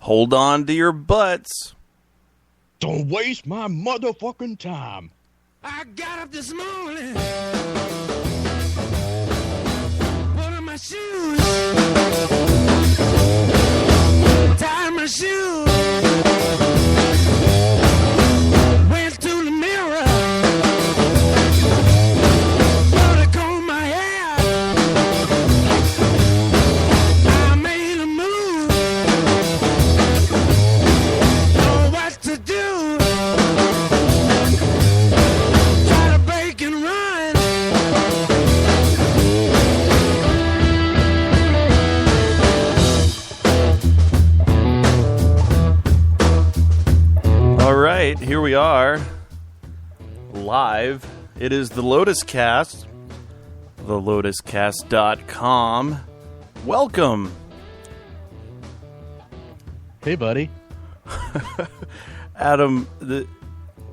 Hold on to your butts. Don't waste my motherfucking time. I got up this morning, put on my shoes, tied my shoes, went to the mirror, put a comb my hair, I made a move, know what to do. Try to break and run. All right, here we are, live. It is the Lotus Cast, thelotuscast.com. Welcome. Hey, buddy. Adam,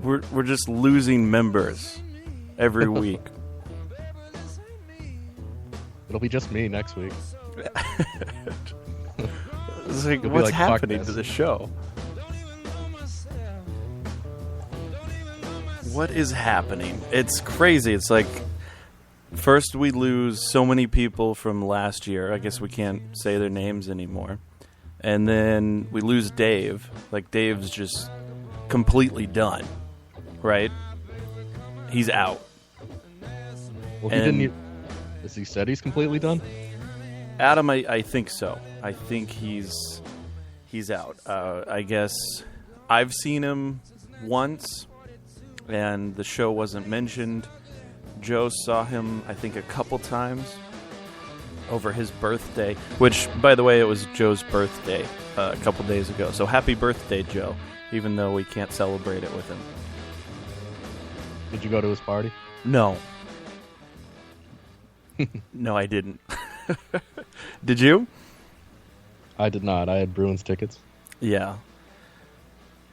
we're just losing members every week. It'll be just me next week. It's like, You'll be what's like, "Fuck happening this." to the show? What is happening? It's crazy. It's like, first we lose so many people from last year. I guess we can't say their names anymore. And then we lose Dave. Like, Dave's just completely done, right? He's out. Well, he didn't. Has he said he's completely done? Adam, I think so. I think he's out. I guess I've seen him once, and the show wasn't mentioned. Joe saw him, I think, a couple times over his birthday, which, by the way, it was Joe's birthday a couple days ago. So happy birthday, Joe, even though we can't celebrate it with him. Did you go to his party? No. No, I didn't. Did you? I did not. I had Bruins tickets. Yeah.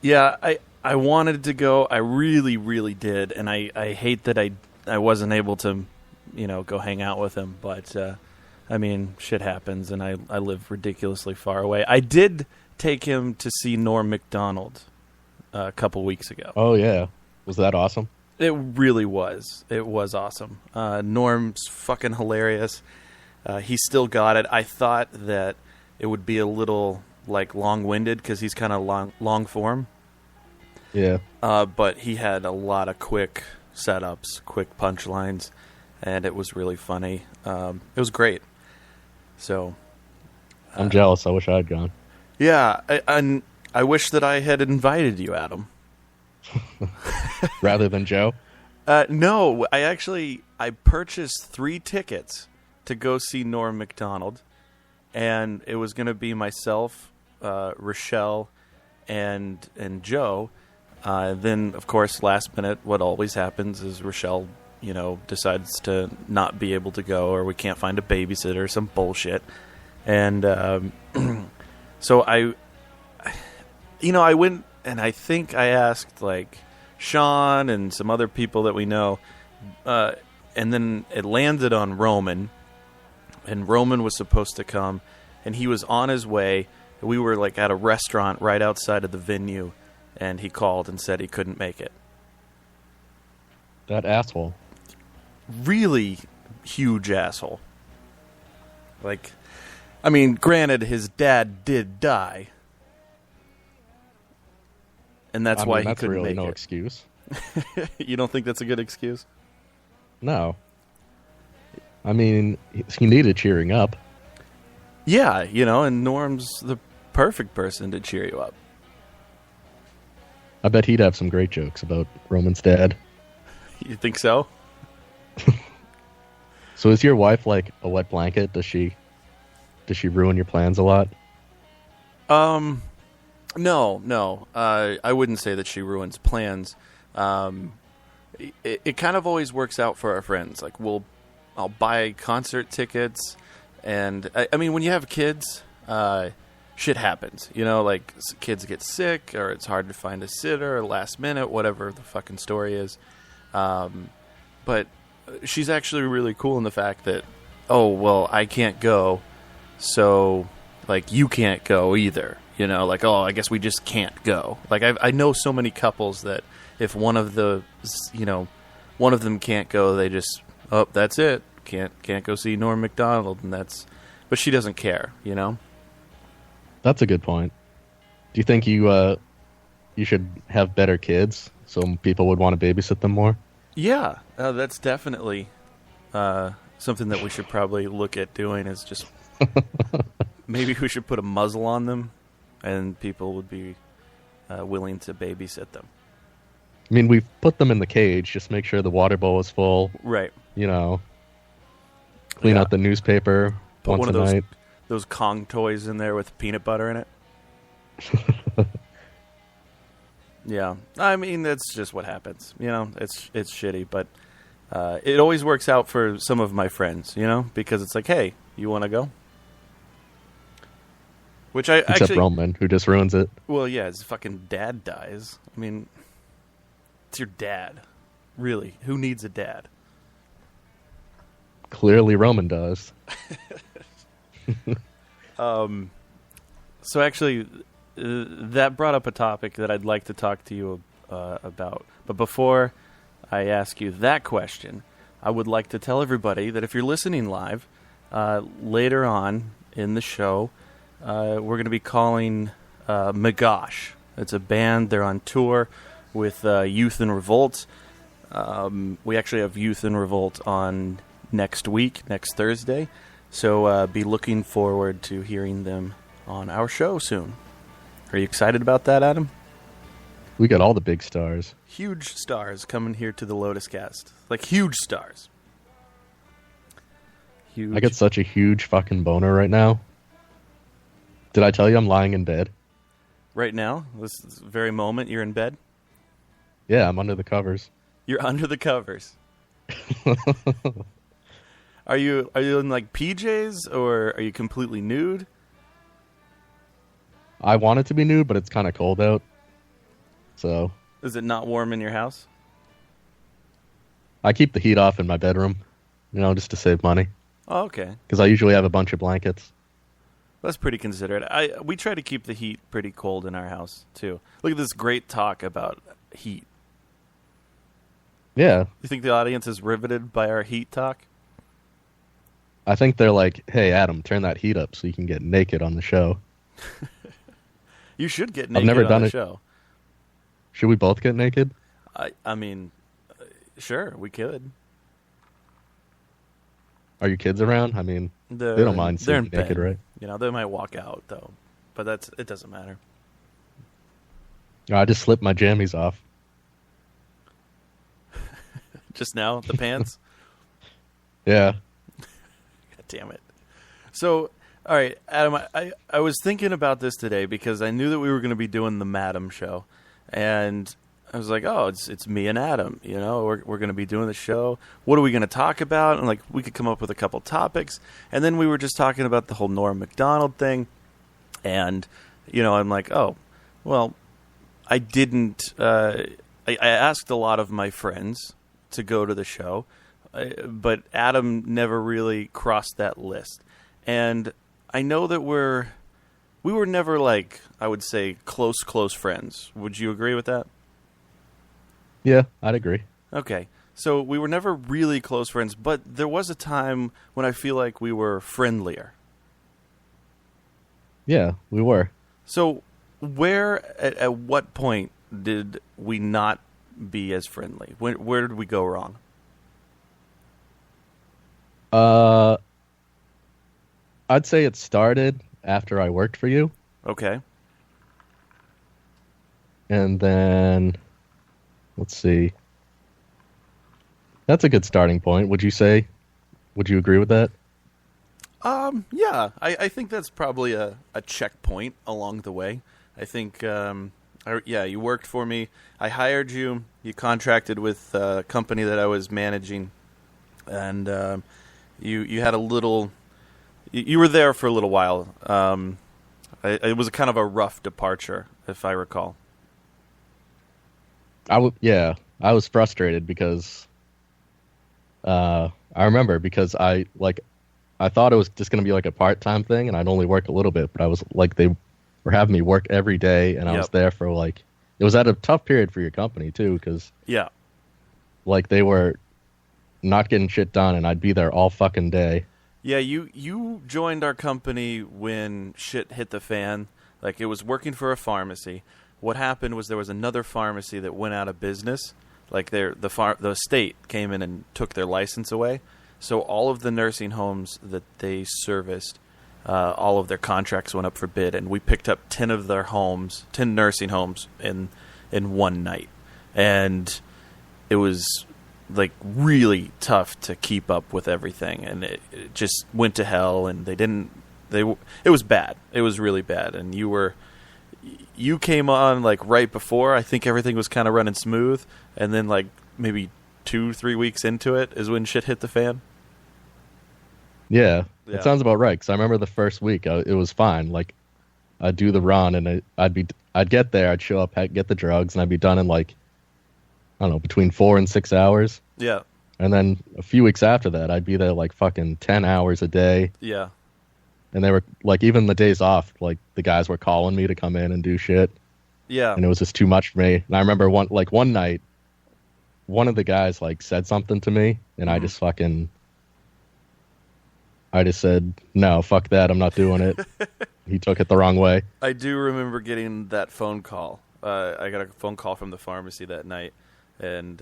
Yeah, I wanted to go. I really, really did. And I hate that I wasn't able to, go hang out with him. But, I mean, shit happens, and I live ridiculously far away. I did take him to see Norm Macdonald a couple weeks ago. Oh, yeah. Was that awesome? It really was. It was awesome. Norm's fucking hilarious. He still got it. I thought that it would be a little, long-winded because he's kind of long form. Yeah. But he had a lot of quick setups, quick punchlines, and it was really funny. It was great. So, I'm jealous. I wish I had gone. Yeah, I wish that I had invited you, Adam. Rather than Joe? No, I purchased 3 tickets to go see Norm Macdonald, and it was going to be myself, Rochelle, and Joe. Then, of course, last minute, what always happens is Rochelle, decides to not be able to go, or we can't find a babysitter or some bullshit. And so I went, and I think I asked, Sean and some other people that we know, and then it landed on Roman, and Roman was supposed to come, and he was on his way. We were, at a restaurant right outside of the venue, and he called and said he couldn't make it. That asshole. Really huge asshole. Granted, his dad did die. And that's why he couldn't really make no it. Excuse. You don't think that's a good excuse? No. I mean, he needed cheering up. Yeah, and Norm's the perfect person to cheer you up. I bet he'd have some great jokes about Roman's dad. You think so? So is your wife like a wet blanket? Does she ruin your plans a lot? No. I wouldn't say that she ruins plans. It kind of always works out for our friends. I'll buy concert tickets, and I mean, when you have kids, shit happens. Kids get sick, or it's hard to find a sitter, or last minute, whatever the fucking story is. But she's actually really cool in the fact that, oh, well, I can't go, so like you can't go either. Like, oh, I guess we just can't go. Like I know so many couples that if one of them can't go, they just that's it. Can't go see Norm Macdonald, but she doesn't care. That's a good point. Do you think you should have better kids so people would want to babysit them more? Yeah, that's definitely something that we should probably look at doing. Is just maybe we should put a muzzle on them, and people would be willing to babysit them. I mean, we've put them in the cage. Just make sure the water bowl is full. Right. Clean out the newspaper put once one a of night. those Kong toys in there with peanut butter in it. Yeah, I mean that's just what happens. It's shitty, but it always works out for some of my friends. Because it's like, hey, you want to go? Which Except Roman, who just ruins it. Well, yeah, his fucking dad dies. I mean, it's your dad. Really, who needs a dad? Clearly, Roman does. So actually, that brought up a topic that I'd like to talk to you about. But before I ask you that question, I would like to tell everybody that if you're listening live, later on in the show, we're going to be calling Megosh. It's a band. They're on tour with Youth in Revolt. We actually have Youth in Revolt on next Thursday. So be looking forward to hearing them on our show soon. Are you excited about that, Adam? We got all the big stars. Huge stars coming here to the Lotus Cast. Like, huge stars. Huge. I got such a huge fucking boner right now. Did I tell you I'm lying in bed? Right now? This very moment, you're in bed? Yeah, I'm under the covers. You're under the covers. Are you in like PJs or are you completely nude? I want it to be nude, but it's kind of cold out. So. Is it not warm in your house? I keep the heat off in my bedroom, just to save money. Oh, okay. Because I usually have a bunch of blankets. That's pretty considerate. We try to keep the heat pretty cold in our house, too. Look at this great talk about heat. Yeah. You think the audience is riveted by our heat talk? I think they're like, hey, Adam, turn that heat up so you can get naked on the show. You should get naked I've never on done the it. show. Should we both get naked? I mean, sure, we could. Are your kids around? I mean, they don't mind seeing you naked, right? They might walk out, though. But it doesn't matter. I just slipped my jammies off. Just now, the pants? Yeah. God damn it. So, all right, Adam, I was thinking about this today because I knew that we were going to be doing the Madam show. And I was like, oh, it's me and Adam. We're going to be doing the show. What are we going to talk about? And, we could come up with a couple topics. And then we were just talking about the whole Norm Macdonald thing. And, I'm like, oh, well, I didn't I asked a lot of my friends to go to the show, but Adam never really crossed that list. And I know that we were never I would say close friends. Would you agree with that? Yeah, I'd agree. Okay. So we were never really close friends, but there was a time when I feel like we were friendlier. Yeah, we were. So at what point did we not be as friendly? Where did we go wrong? I'd say it started after I worked for you. Okay. And then, let's see. That's a good starting point, would you say? Would you agree with that? Yeah. I think that's probably a checkpoint along the way. I think, you worked for me. I hired you. You contracted with a company that I was managing. And you had a little... You were there for a little while. It was kind of a rough departure, if I recall. I was frustrated because I remember because I I thought it was just going to be like a part-time thing, and I'd only work a little bit. But I was like, they were having me work every day, and I was there for like, it was at a tough period for your company too, because like they were not getting shit done, and I'd be there all fucking day. Yeah, you joined our company when shit hit the fan. Like, it was working for a pharmacy. What happened was there was another pharmacy that went out of business. Like, the state came in and took their license away. So all of the nursing homes that they serviced, all of their contracts went up for bid, and we picked up 10 of their homes, 10 nursing homes in one night. And it was like really tough to keep up with everything, and it just went to hell, and it was bad. It was really bad. And you came on like right before. I think everything was kind of running smooth, and then like maybe 2-3 weeks into it is when shit hit the fan. Yeah. It sounds about right, because I remember the first week it was fine. Like, I'd do the run, and I'd get there, I'd show up, get the drugs, and I'd be done in like, I don't know, between 4 and 6 hours. Yeah. And then a few weeks after that, I'd be there like fucking 10 hours a day. Yeah. And they were like, even the days off, like the guys were calling me to come in and do shit. Yeah. And it was just too much for me. And I remember one night, one of the guys like said something to me, and I just said, no, fuck that, I'm not doing it. He took it the wrong way. I do remember getting that phone call. I got a phone call from the pharmacy that night, and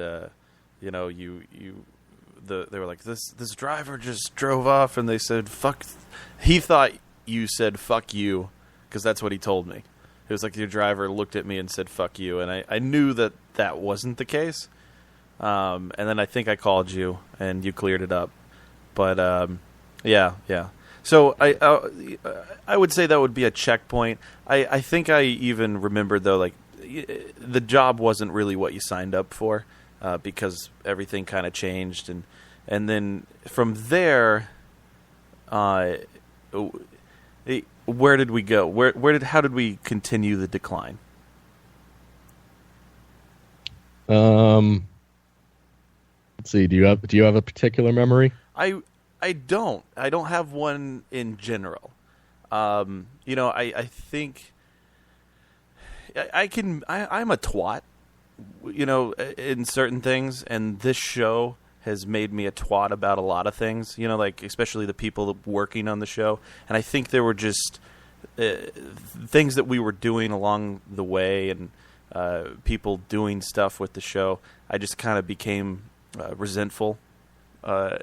you know, they were like, this driver just drove off, and they said fuck. He thought you said fuck you, because that's what he told me. It was like your driver looked at me and said fuck you, and I knew that wasn't the case. And then I think I called you, and you cleared it up. But yeah. So I would say that would be a checkpoint. I think I even remembered, though, like, the job wasn't really what you signed up for, because everything kind of changed, and then from there, where did we go? How did we continue the decline? Let's see. Do you have a particular memory? I don't have one in general. You know, I think I'm a twat, you know, in certain things, and this show has made me a twat about a lot of things, you know, like especially the people working on the show. And I think there were just things that we were doing along the way, and people doing stuff with the show. I just kind of became resentful,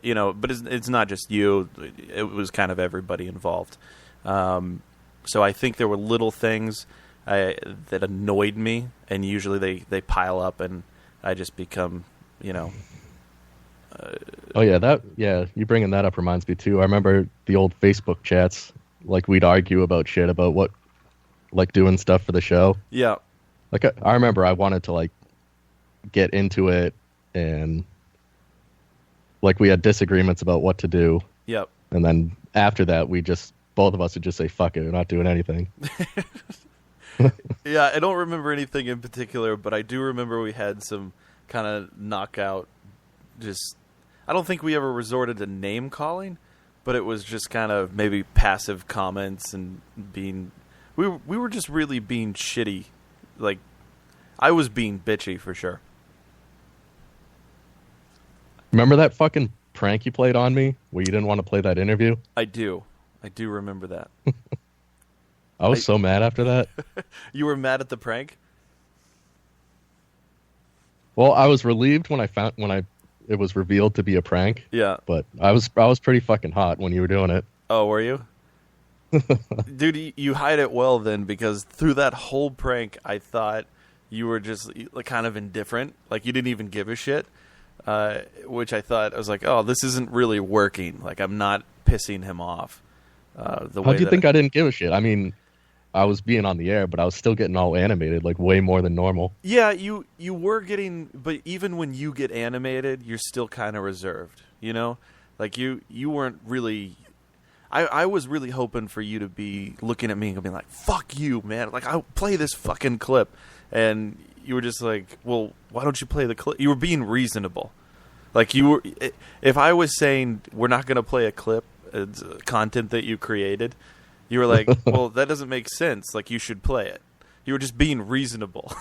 you know, but it's not just you. It was kind of everybody involved. So I think there were little things that annoyed me, and usually they pile up, and I just become, you know. You bringing that up reminds me too. I remember the old Facebook chats, like we'd argue about shit about what, like doing stuff for the show. Yeah. Like I remember I wanted to like get into it, and like we had disagreements about what to do. Yep. And then after that, both of us would just say, fuck it, we're not doing anything. Yeah, I don't remember anything in particular, but I do remember we had some kind of knockout, I don't think we ever resorted to name calling, but it was just kind of maybe passive comments and we were just really being shitty. Like, I was being bitchy for sure. Remember that fucking prank you played on me where you didn't want to play that interview? I do remember that. I was so mad after that. You were mad at the prank? Well, I was relieved when it was revealed to be a prank. Yeah. But I was pretty fucking hot when you were doing it. Oh, were you? Dude, you hide it well then, because through that whole prank, I thought you were just kind of indifferent. Like, you didn't even give a shit. Which I was like, oh, this isn't really working. Like, I'm not pissing him off. How do you think I didn't give a shit? I mean, I was being on the air, but I was still getting all animated, like way more than normal. Yeah, you were getting, but even when you get animated, you're still kind of reserved, you know? Like, you weren't really... I was really hoping for you to be looking at me and being like, fuck you, man. Like, I'll play this fucking clip. And you were just like, well, why don't you play the clip? You were being reasonable. Like, if I was saying we're not going to play a clip, content that you created. You were like, well, that doesn't make sense. Like, you should play it. You were just being reasonable.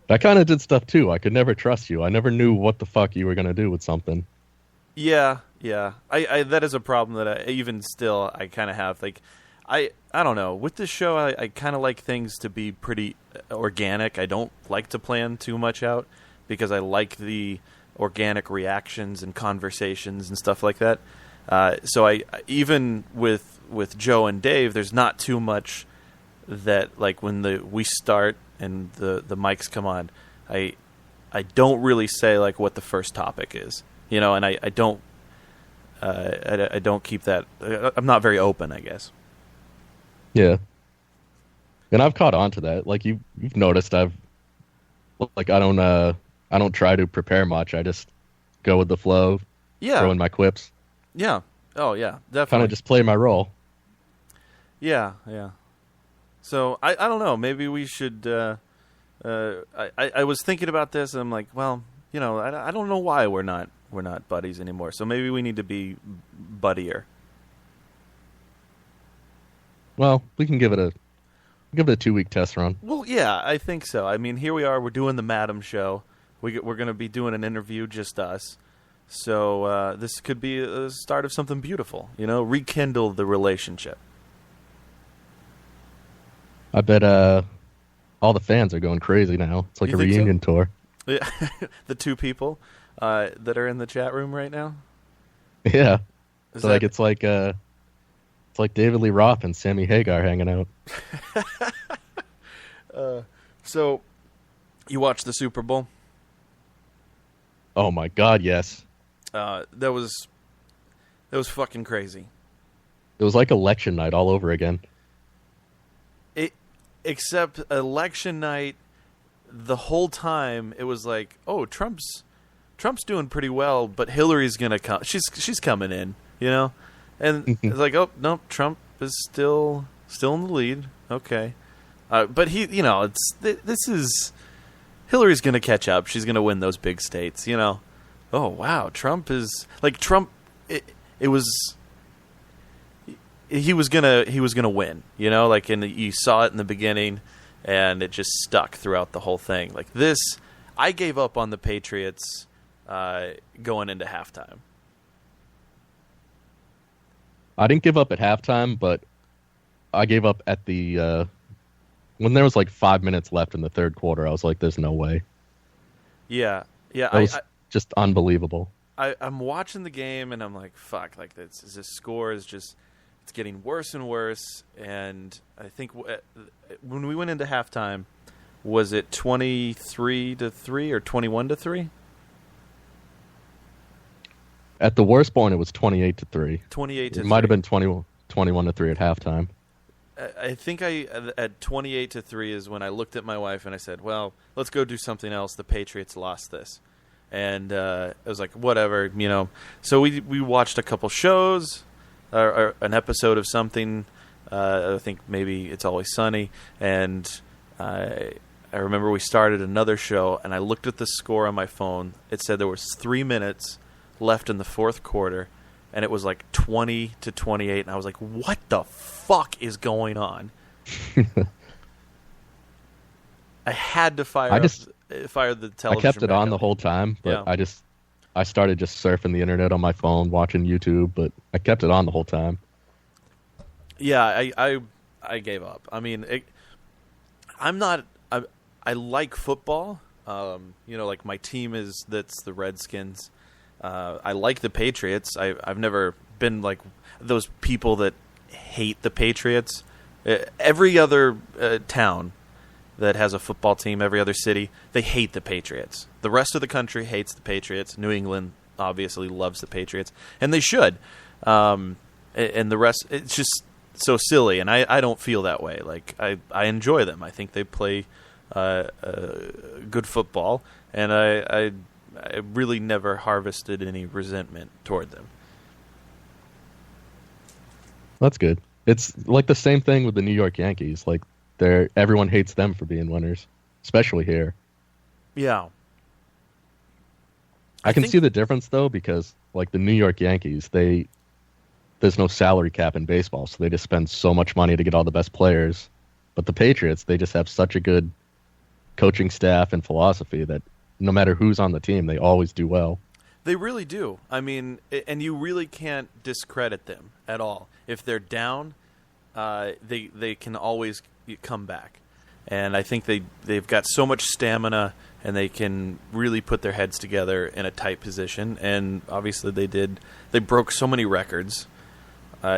I kind of did stuff too. I could never trust you. I never knew what the fuck you were going to do with something. Yeah. I that is a problem that I kind of have. Like, I don't know. With this show, I kind of like things to be pretty organic. I don't like to plan too much out because I like the organic reactions and conversations and stuff like that. So I even with Joe and Dave, there's not too much that, like, when we start and the mics come on, I don't really say like what the first topic is, and I don't keep that. I'm not very open, I guess. Yeah, and I've caught on to that. Like you've noticed, I don't try to prepare much. I just go with the flow. Yeah, throw in my quips. Yeah. Oh yeah, definitely. Kind of just play my role. Yeah. So I don't know. Maybe we should. I was thinking about this, and I'm like, well, I don't know why we're not buddies anymore. So maybe we need to be buddier. Well, we can give it a 2-week test run. Well, yeah, I think so. I mean, here we are. We're doing the Madam Show. We're going to be doing an interview, just us. So this could be a start of something beautiful. Rekindle the relationship. I bet all the fans are going crazy now. It's like a reunion tour. Yeah. The two people that are in the chat room right now? Yeah. It's like David Lee Roth and Sammy Hagar hanging out. So, you watched the Super Bowl? Oh my God, yes. That was fucking crazy. It was like election night all over again. Except election night, the whole time it was like, oh, Trump's doing pretty well, but Hillary's gonna come. She's coming in, and it's like, oh no, Trump is still in the lead. Okay, but he, this is Hillary's gonna catch up. She's gonna win those big states. Oh wow, Trump is like Trump. It was. He was gonna win, like, and you saw it in the beginning, and it just stuck throughout the whole thing. Like this, I gave up on the Patriots going into halftime. I didn't give up at halftime, but I gave up at the when there was like 5 minutes left in the third quarter. I was like, "There's no way." Yeah. It was just unbelievable. I'm watching the game, and I'm like, "Fuck!" Like this score is just. It's getting worse and worse, and I think when we went into halftime, was it 23-3 or 21-3? At the worst point, it was 28-3. 28-3. It might have been 21-3 at halftime. I think at 28-3 is when I looked at my wife and I said, "Well, let's go do something else. The Patriots lost this," and I was like, "Whatever, So we watched a couple shows. Or an episode of something. I think maybe It's Always Sunny. And I remember we started another show, and I looked at the score on my phone. It said there was 3 minutes left in the fourth quarter, and it was like 20-28. And I was like, what the fuck is going on? I had to fire the television. I kept it on the whole time, but yeah. I started just surfing the internet on my phone, watching YouTube, but I kept it on the whole time. Yeah, I gave up. I mean, I like football. Like my team that's the Redskins. I like the Patriots. I've never been like those people that hate the Patriots. Every other town that has a football team, every other city, they hate the Patriots. The rest of the country hates the Patriots. New England obviously loves the Patriots, and they should. And the rest, it's just so silly, and I don't feel that way. Like, I enjoy them. I think they play good football, and I really never harvested any resentment toward them. That's good. It's like the same thing with the New York Yankees. Like, everyone hates them for being winners, especially here. Yeah. I can see the difference though, because like the New York Yankees, there's no salary cap in baseball, so they just spend so much money to get all the best players. But the Patriots, they just have such a good coaching staff and philosophy that no matter who's on the team, they always do well. They really do. I mean, and you really can't discredit them at all. If they're down, they can always come back. And I think they've got so much stamina, and they can really put their heads together in a tight position. And obviously they did. They broke so many records,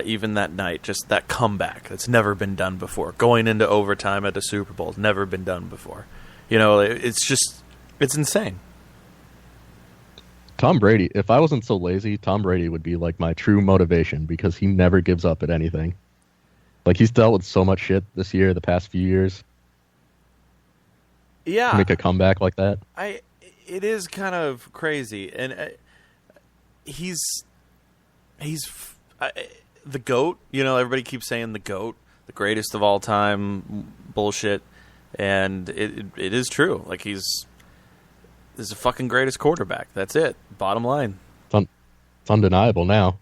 even that night. Just that comeback that's never been done before. Going into overtime at the Super Bowl, never been done before. You know, it's insane. Tom Brady, if I wasn't so lazy, Tom Brady would be like my true motivation because he never gives up at anything. Like, he's dealt with so much shit this year, the past few years. Yeah. To make a comeback like that. It is kind of crazy. And he's the GOAT. You know, everybody keeps saying the GOAT, the greatest of all time bullshit. And it is true. Like, he's the fucking greatest quarterback. That's it. Bottom line. It's undeniable now.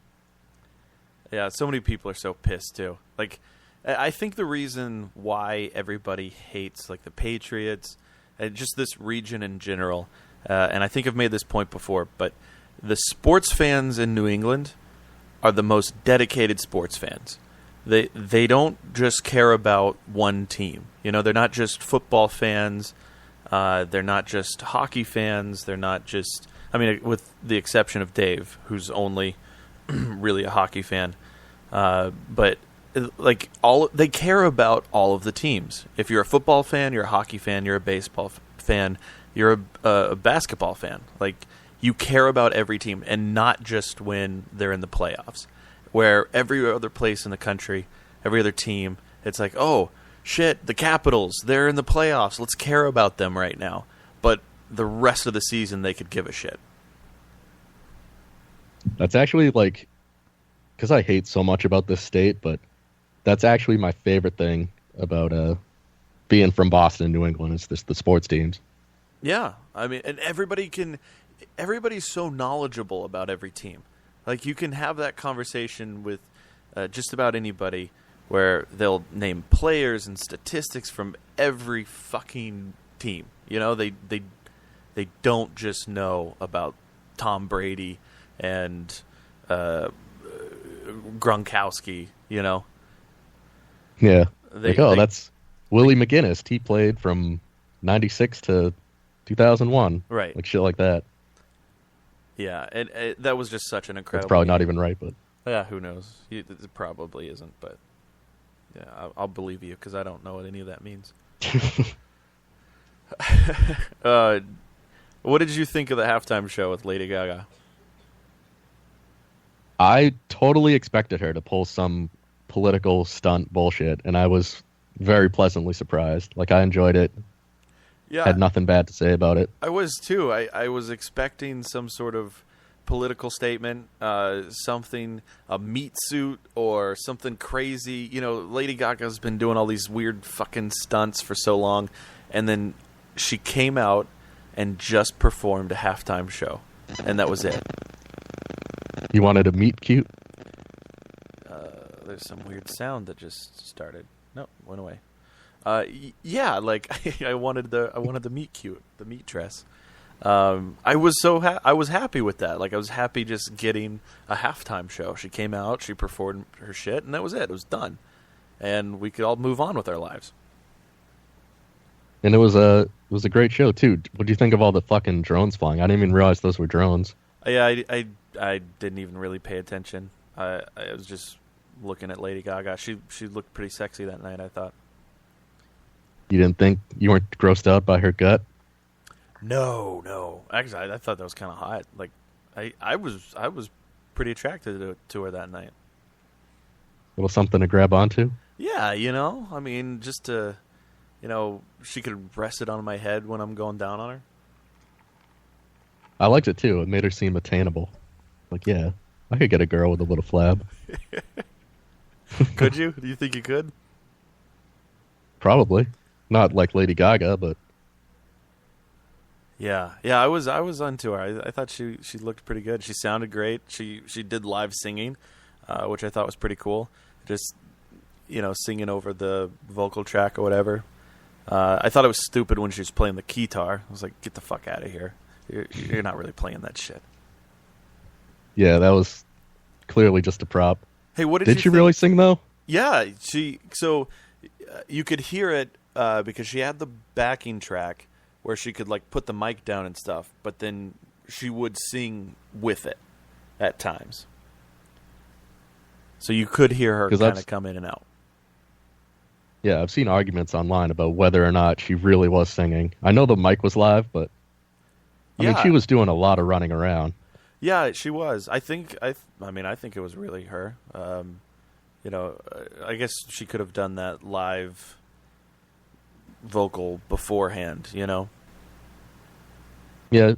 Yeah, so many people are so pissed too. Like, I think the reason why everybody hates like the Patriots and just this region in general, and I think I've made this point before, but the sports fans in New England are the most dedicated sports fans. They don't just care about one team. You know, they're not just football fans. They're not just hockey fans. They're not just, I mean, with the exception of Dave, who's only really a hockey fan. But like they care about all of the teams. If you're a football fan, you're a hockey fan, you're a baseball fan, you're a basketball fan. Like, you care about every team, and not just when they're in the playoffs, where every other place in the country, every other team, it's like, oh, shit, the Capitals, they're in the playoffs. Let's care about them right now. But the rest of the season, they could give a shit. That's actually, like, because I hate so much about this state, but that's actually my favorite thing about being from Boston and New England is the sports teams. Yeah. I mean, and everybody's so knowledgeable about every team. Like, you can have that conversation with just about anybody, where they'll name players and statistics from every fucking team. You know, they don't just know about Tom Brady and Gronkowski, you know? Yeah. That's Willie McGinnis. He played from 96 to 2001. Right. Like shit like that. Yeah, and that was just such an incredible... It's probably not even right, but... Yeah, who knows? It probably isn't, but... Yeah, I'll believe you, because I don't know what any of that means. What did you think of the halftime show with Lady Gaga? I totally expected her to pull some political stunt bullshit, and I was very pleasantly surprised. Like, I enjoyed it. Yeah, had nothing bad to say about it. I was, too. I was expecting some sort of political statement, something, a meat suit or something crazy. You know, Lady Gaga's been doing all these weird fucking stunts for so long, and then she came out and just performed a halftime show, and that was it. You wanted a meat cute? There's some weird sound that just started. No, went away. Yeah, like I wanted the meat cute, the meat dress. I was happy with that. Like, I was happy just getting a halftime show. She came out, she performed her shit, and that was it. It was done, and we could all move on with our lives. And it was a great show too. What do you think of all the fucking drones flying? I didn't even realize those were drones. Yeah, I didn't even really pay attention. I was just looking at Lady Gaga. She looked pretty sexy that night, I thought. You weren't grossed out by her gut? No. Actually, I thought that was kind of hot. Like, I was pretty attracted to her that night. A little something to grab onto? Yeah, you know. I mean, just to, you know, she could rest it on my head when I'm going down on her. I liked it too. It made her seem attainable. Like, yeah, I could get a girl with a little flab. Could you? Do you think you could? Probably. Not like Lady Gaga, but... Yeah, yeah, I was onto her. I thought she looked pretty good. She sounded great. She did live singing, which I thought was pretty cool. Just singing over the vocal track or whatever. I thought it was stupid when she was playing the guitar. I was like, get the fuck out of here. You're not really playing that shit. Yeah, that was clearly just a prop. Hey, what did she really sing though? Yeah, so you could hear it because she had the backing track where she could like put the mic down and stuff, but then she would sing with it at times. So you could hear her kind of come in and out. Yeah, I've seen arguments online about whether or not she really was singing. I know the mic was live, but I mean, she was doing a lot of running around. Yeah, she was. I think it was really her. I guess she could have done that live vocal beforehand, Yeah,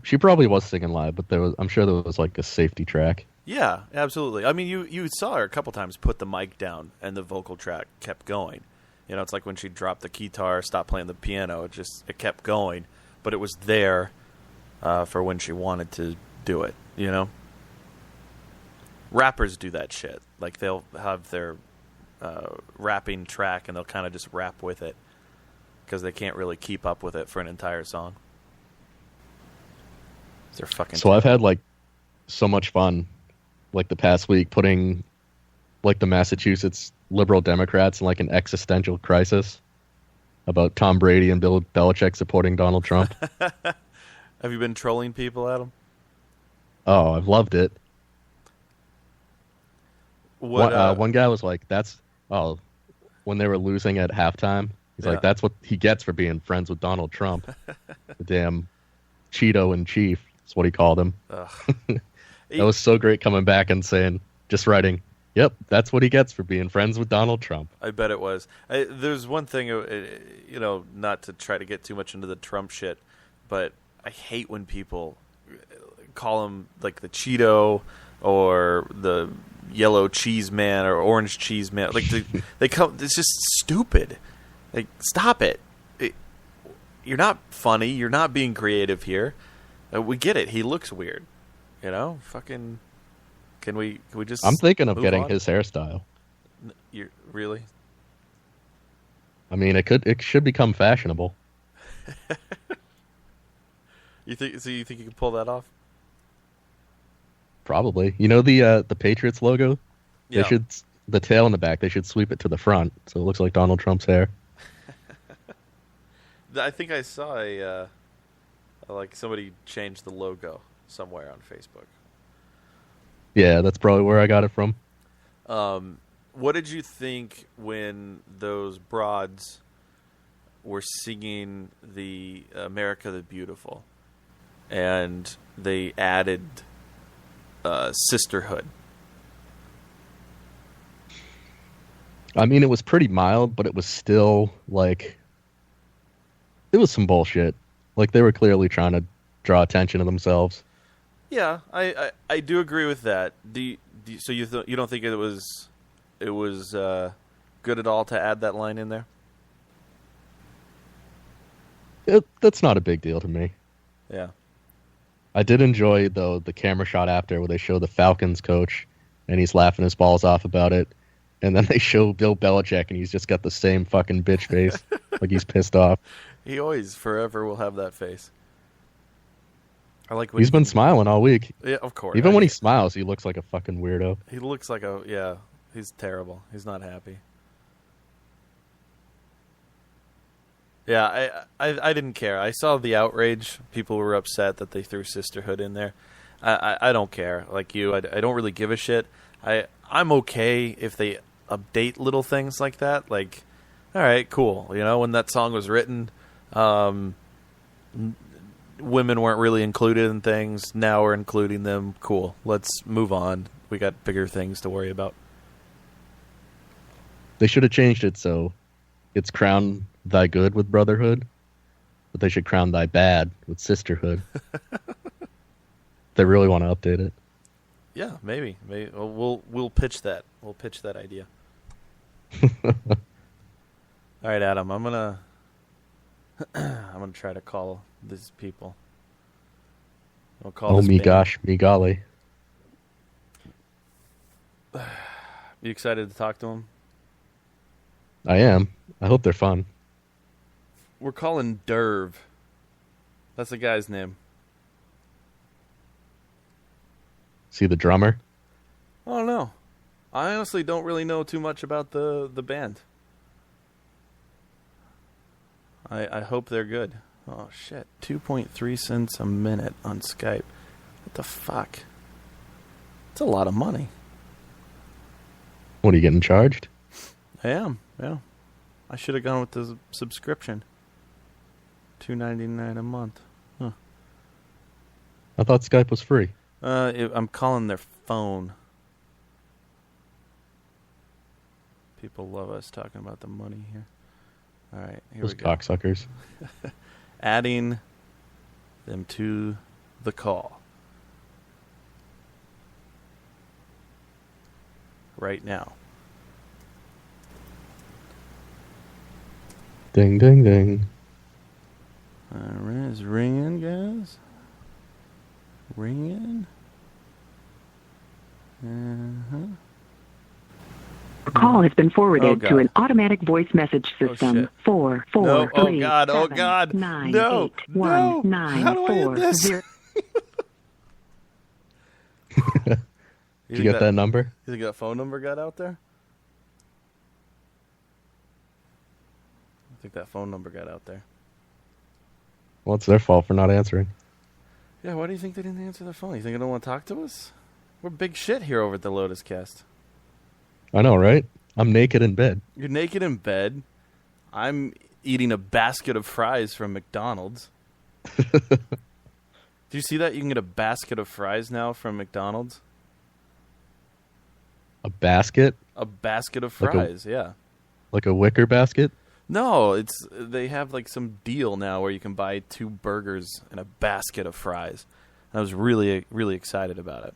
she probably was singing live, but I'm sure there was like a safety track. Yeah, absolutely. I mean, you saw her a couple times put the mic down and the vocal track kept going. It's like when she dropped the guitar, stopped playing the piano, it kept going, but it was there for when she wanted to do it, Rappers do that shit. Like they'll have their rapping track and they'll kind of just rap with it because they can't really keep up with it for an entire song. They're fucking So I've had like so much fun like the past week putting like the Massachusetts liberal Democrats in like an existential crisis about Tom Brady and Bill Belichick supporting Donald Trump. Have you been trolling people, Adam? Oh, I've loved it. One guy was like, when they were losing at halftime, he's like, that's what he gets for being friends with Donald Trump. The damn Cheeto in chief is what he called him. That was so great coming back and saying, just writing, yep, that's what he gets for being friends with Donald Trump. I bet it was. There's one thing, not to try to get too much into the Trump shit, but I hate when people call him like the Cheeto or the yellow cheese man or orange cheese man. Like they come. It's just stupid. Like, stop it. You're not funny. You're not being creative here. We get it. He looks weird. Fucking. Can we just? I'm thinking of getting on? His hairstyle. You really? I mean, it should become fashionable. You think you can pull that off? Probably. The Patriots logo? Yeah. They should, the tail in the back, they should sweep it to the front so it looks like Donald Trump's hair. I think I saw like somebody changed the logo somewhere on Facebook. Yeah, that's probably where I got it from. What did you think when those broads were singing the America the Beautiful and they added sisterhood? I mean, it was pretty mild, but it was still like it was some bullshit. Like they were clearly trying to draw attention to themselves. Yeah, I do agree with that. So you don't think it was good at all to add that line in there? That's not a big deal to me. Yeah. I did enjoy, though, the camera shot after where they show the Falcons coach, and he's laughing his balls off about it. And then they show Bill Belichick, and he's just got the same fucking bitch face, like he's pissed off. He always, forever will have that face. I like. He's been smiling all week. Yeah, of course. Even when he smiles, he looks like a fucking weirdo. He looks like he's terrible. He's not happy. Yeah, I didn't care. I saw the outrage. People were upset that they threw sisterhood in there. I don't care. Like you, I don't really give a shit. I'm okay if they update little things like that. Like, all right, cool. When that song was written, women weren't really included in things. Now we're including them. Cool. Let's move on. We got bigger things to worry about. They should have changed it so it's crown thy good with brotherhood, but they should crown thy bad with sisterhood. They really want to update it. Yeah, maybe. We'll pitch that. We'll pitch that idea. All right, Adam. I'm gonna try to call these people. I'll call this me band. gosh, me golly. You excited to talk to them? I am. I hope they're fun. We're calling Derv. That's the guy's name. See the drummer? I don't know. I honestly don't really know too much about the band. I hope they're good. Oh, shit. 2.3 cents a minute on Skype. What the fuck? It's a lot of money. What, are you getting charged? I am, yeah. I should have gone with the subscription. $2.99 a month. Huh. I thought Skype was free. I'm calling their phone. People love us talking about the money here. All right, here Those we go. cocksuckers. Adding them to the call. Right now. Ding, ding, ding. All right, it's ringing, guys. Ringing. Uh-huh. Your call has been forwarded Oh, to an automatic voice message system. shit. 4 4 No. Oh, 3 God. Oh, 7 God. 9 No. 8 1 No. 9 How do I end 4 this? 0. Did you get that number? You think that phone number got out there? I think that phone number got out there. Well, it's their fault for not answering. Yeah, why do you think they didn't answer their phone? You think they don't want to talk to us? We're big shit here over at the Lotus Cast. I know, right? I'm naked in bed. You're naked in bed. I'm eating a basket of fries from McDonald's. Do you see that? You can get a basket of fries now from McDonald's. A basket? A basket of Like fries, yeah. Like a wicker basket? No, they have like some deal now where you can buy 2 burgers and a basket of fries. I was really, really excited about it.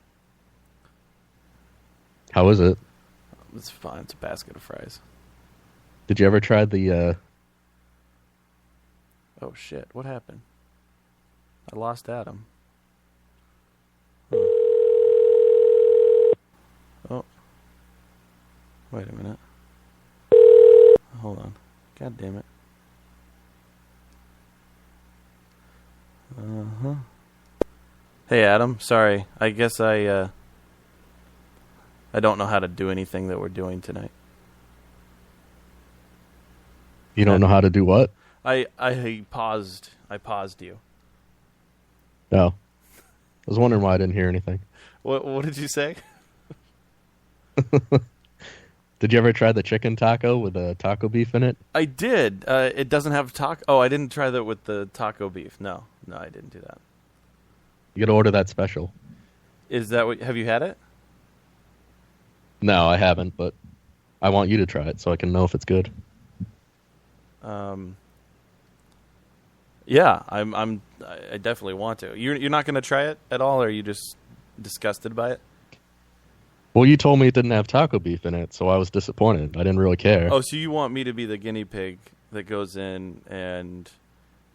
How is it? It's fine. It's a basket of fries. Did you ever try the, Oh, shit. What happened? I lost Adam. Oh. Wait a minute. Hold on. God damn it. Uh-huh. Hey, Adam. Sorry. I guess I don't know how to do anything that we're doing tonight. you don't know how to do what? I paused you. No. I was wondering why I didn't hear anything. What did you say? Did you ever try the chicken taco with the taco beef in it? I did. It doesn't have taco. Oh, I didn't try that with the taco beef. No, I didn't do that. You gotta order that special. Is that what? Have you had it? No, I haven't, but I want you to try it so I can know if it's good. Yeah, I definitely want to. You're not going to try it at all, or are you just disgusted by it? Well, you told me it didn't have taco beef in it, so I was disappointed. I didn't really care. Oh, so you want me to be the guinea pig that goes in and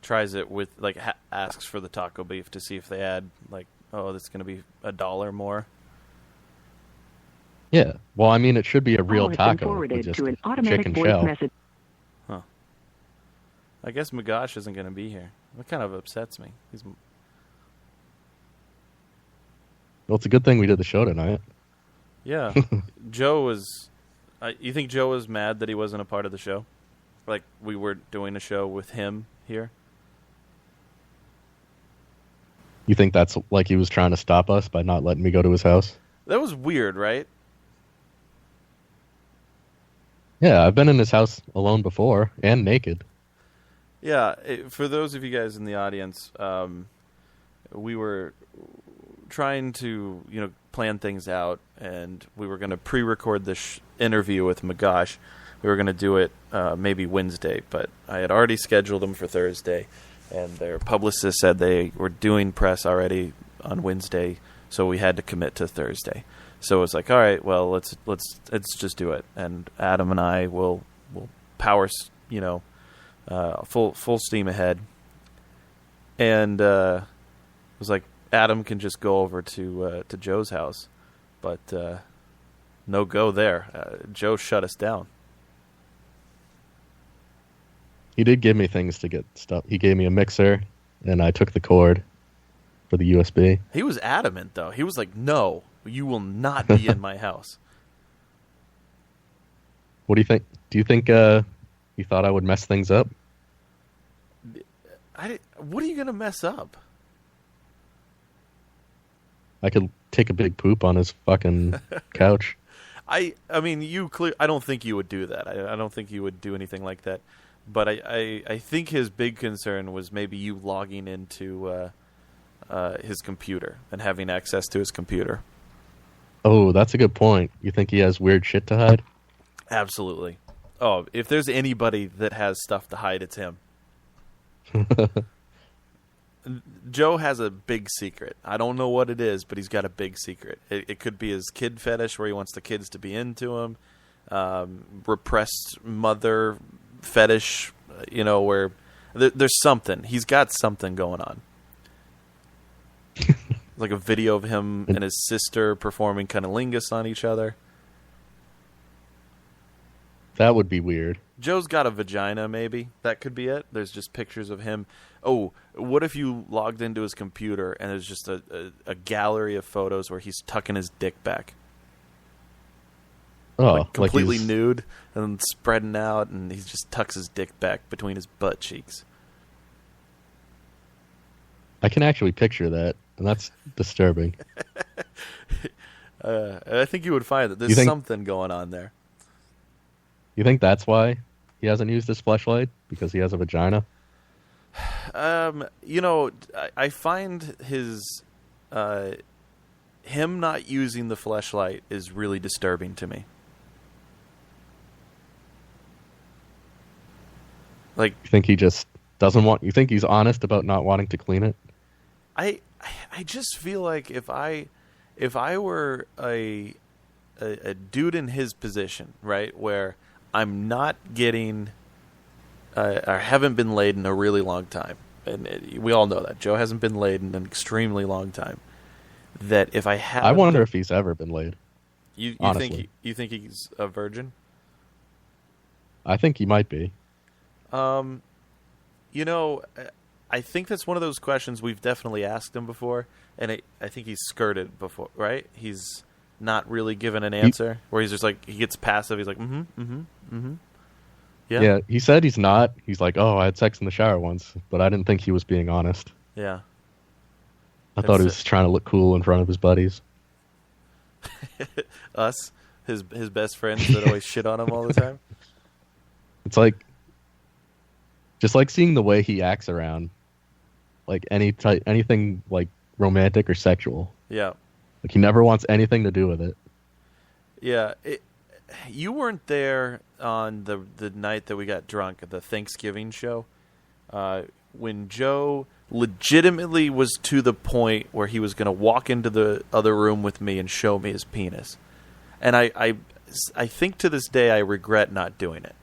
tries it with, like, asks for the taco beef to see if they add, like, oh, that's going to be $1 more? Yeah. Well, I mean, it should be a real Call has been taco forwarded with just to an a automatic chicken voice shell. message. Huh. I guess Megosh isn't going to be here. That kind of upsets me. Well, it's a good thing we did the show tonight. Yeah. Joe was... you think Joe was mad that he wasn't a part of the show? Like, we were doing a show with him here? You think that's like he was trying to stop us by not letting me go to his house? That was weird, right? Yeah, I've been in his house alone before, and naked. Yeah, for those of you guys in the audience, we were trying to, plan things out, and we were going to pre-record this interview with Megosh. We were going to do it maybe Wednesday, but I had already scheduled them for Thursday, and their publicist said they were doing press already on Wednesday, so we had to commit to Thursday. So it was like, all right, well, let's just do it, and Adam and I will power, full steam ahead. And it was like, Adam can just go over to Joe's house, but no go there. Joe shut us down. He did give me things to get stuff. He gave me a mixer, and I took the cord for the USB. He was adamant, though. He was like, "No, you will not be in my house." What do you think? Do you think you thought I would mess things up? What are you going to mess up? I could take a big poop on his fucking couch. I mean, I don't think you would do that. I don't think you would do anything like that. But I think his big concern was maybe you logging into his computer and having access to his computer. Oh, that's a good point. You think he has weird shit to hide? Absolutely. Oh, if there's anybody that has stuff to hide, it's him. Joe has a big secret. I don't know what it is, but he's got a big secret. It could be his kid fetish, where he wants the kids to be into him. Repressed mother fetish, where there's something. He's got something going on. Like a video of him and his sister performing cunnilingus on each other. That would be weird. Joe's got a vagina, maybe. That could be it. There's just pictures of him. Oh, what if you logged into his computer and there's just a gallery of photos where he's tucking his dick back? Oh, like completely nude and spreading out, and he just tucks his dick back between his butt cheeks. I can actually picture that, and that's disturbing. I think you would find that there's something going on there. You think that's why he hasn't used his fleshlight? Because he has a vagina? I find him not using the fleshlight is really disturbing to me. Like, you think he just doesn't want? You think he's honest about not wanting to clean it? I just feel like if I were a dude in his position, right, where I'm not getting or haven't been laid in a really long time, and we all know that Joe hasn't been laid in an extremely long time. That if I have, I wonder if he's ever been laid. You think he's a virgin? I think he might be. I think that's one of those questions we've definitely asked him before, and I think he's skirted before, right? He's not really given an answer, where he's just like, he gets passive. He's like, yeah. Yeah, he said he's not. He's like, oh, I had sex in the shower once, but I didn't think he was being honest. Yeah. I thought he was trying to look cool in front of his buddies. Us, his best friends that always shit on him all the time. It's like, just like seeing the way he acts around, like anything like romantic or sexual. Yeah. Like he never wants anything to do with it. Yeah. You weren't there on the night that we got drunk at the Thanksgiving show, when Joe legitimately was to the point where he was going to walk into the other room with me and show me his penis. And I think to this day I regret not doing it.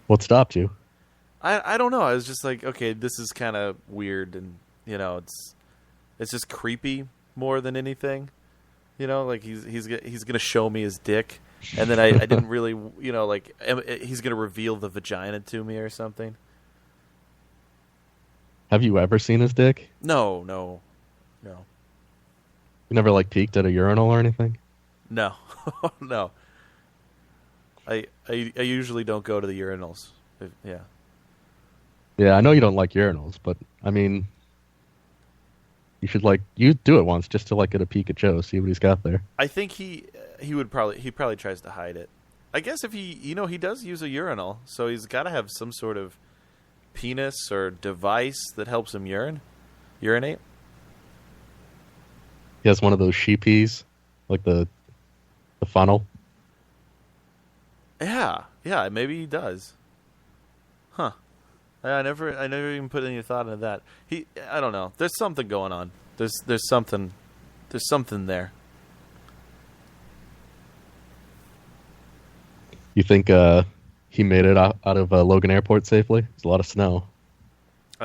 What stopped you? I don't know. I was just like, okay, this is kind of weird, and it's just creepy more than anything. Like he's gonna show me his dick, and then I didn't really, like he's gonna reveal the vagina to me or something. Have you ever seen his dick? No. You never like peeked at a urinal or anything? No, no. I usually don't go to the urinals. Yeah. Yeah, I know you don't like urinals, but I mean, you should you do it once just to get a peek at Joe, see what he's got there. I think he probably tries to hide it. I guess if he does use a urinal, so he's got to have some sort of penis or device that helps him urinate. He has one of those sheepies, like the funnel. Yeah, maybe he does. Huh. I never even put any thought into that. I don't know. There's something going on. There's something there. You think he made it out of Logan Airport safely? There's a lot of snow.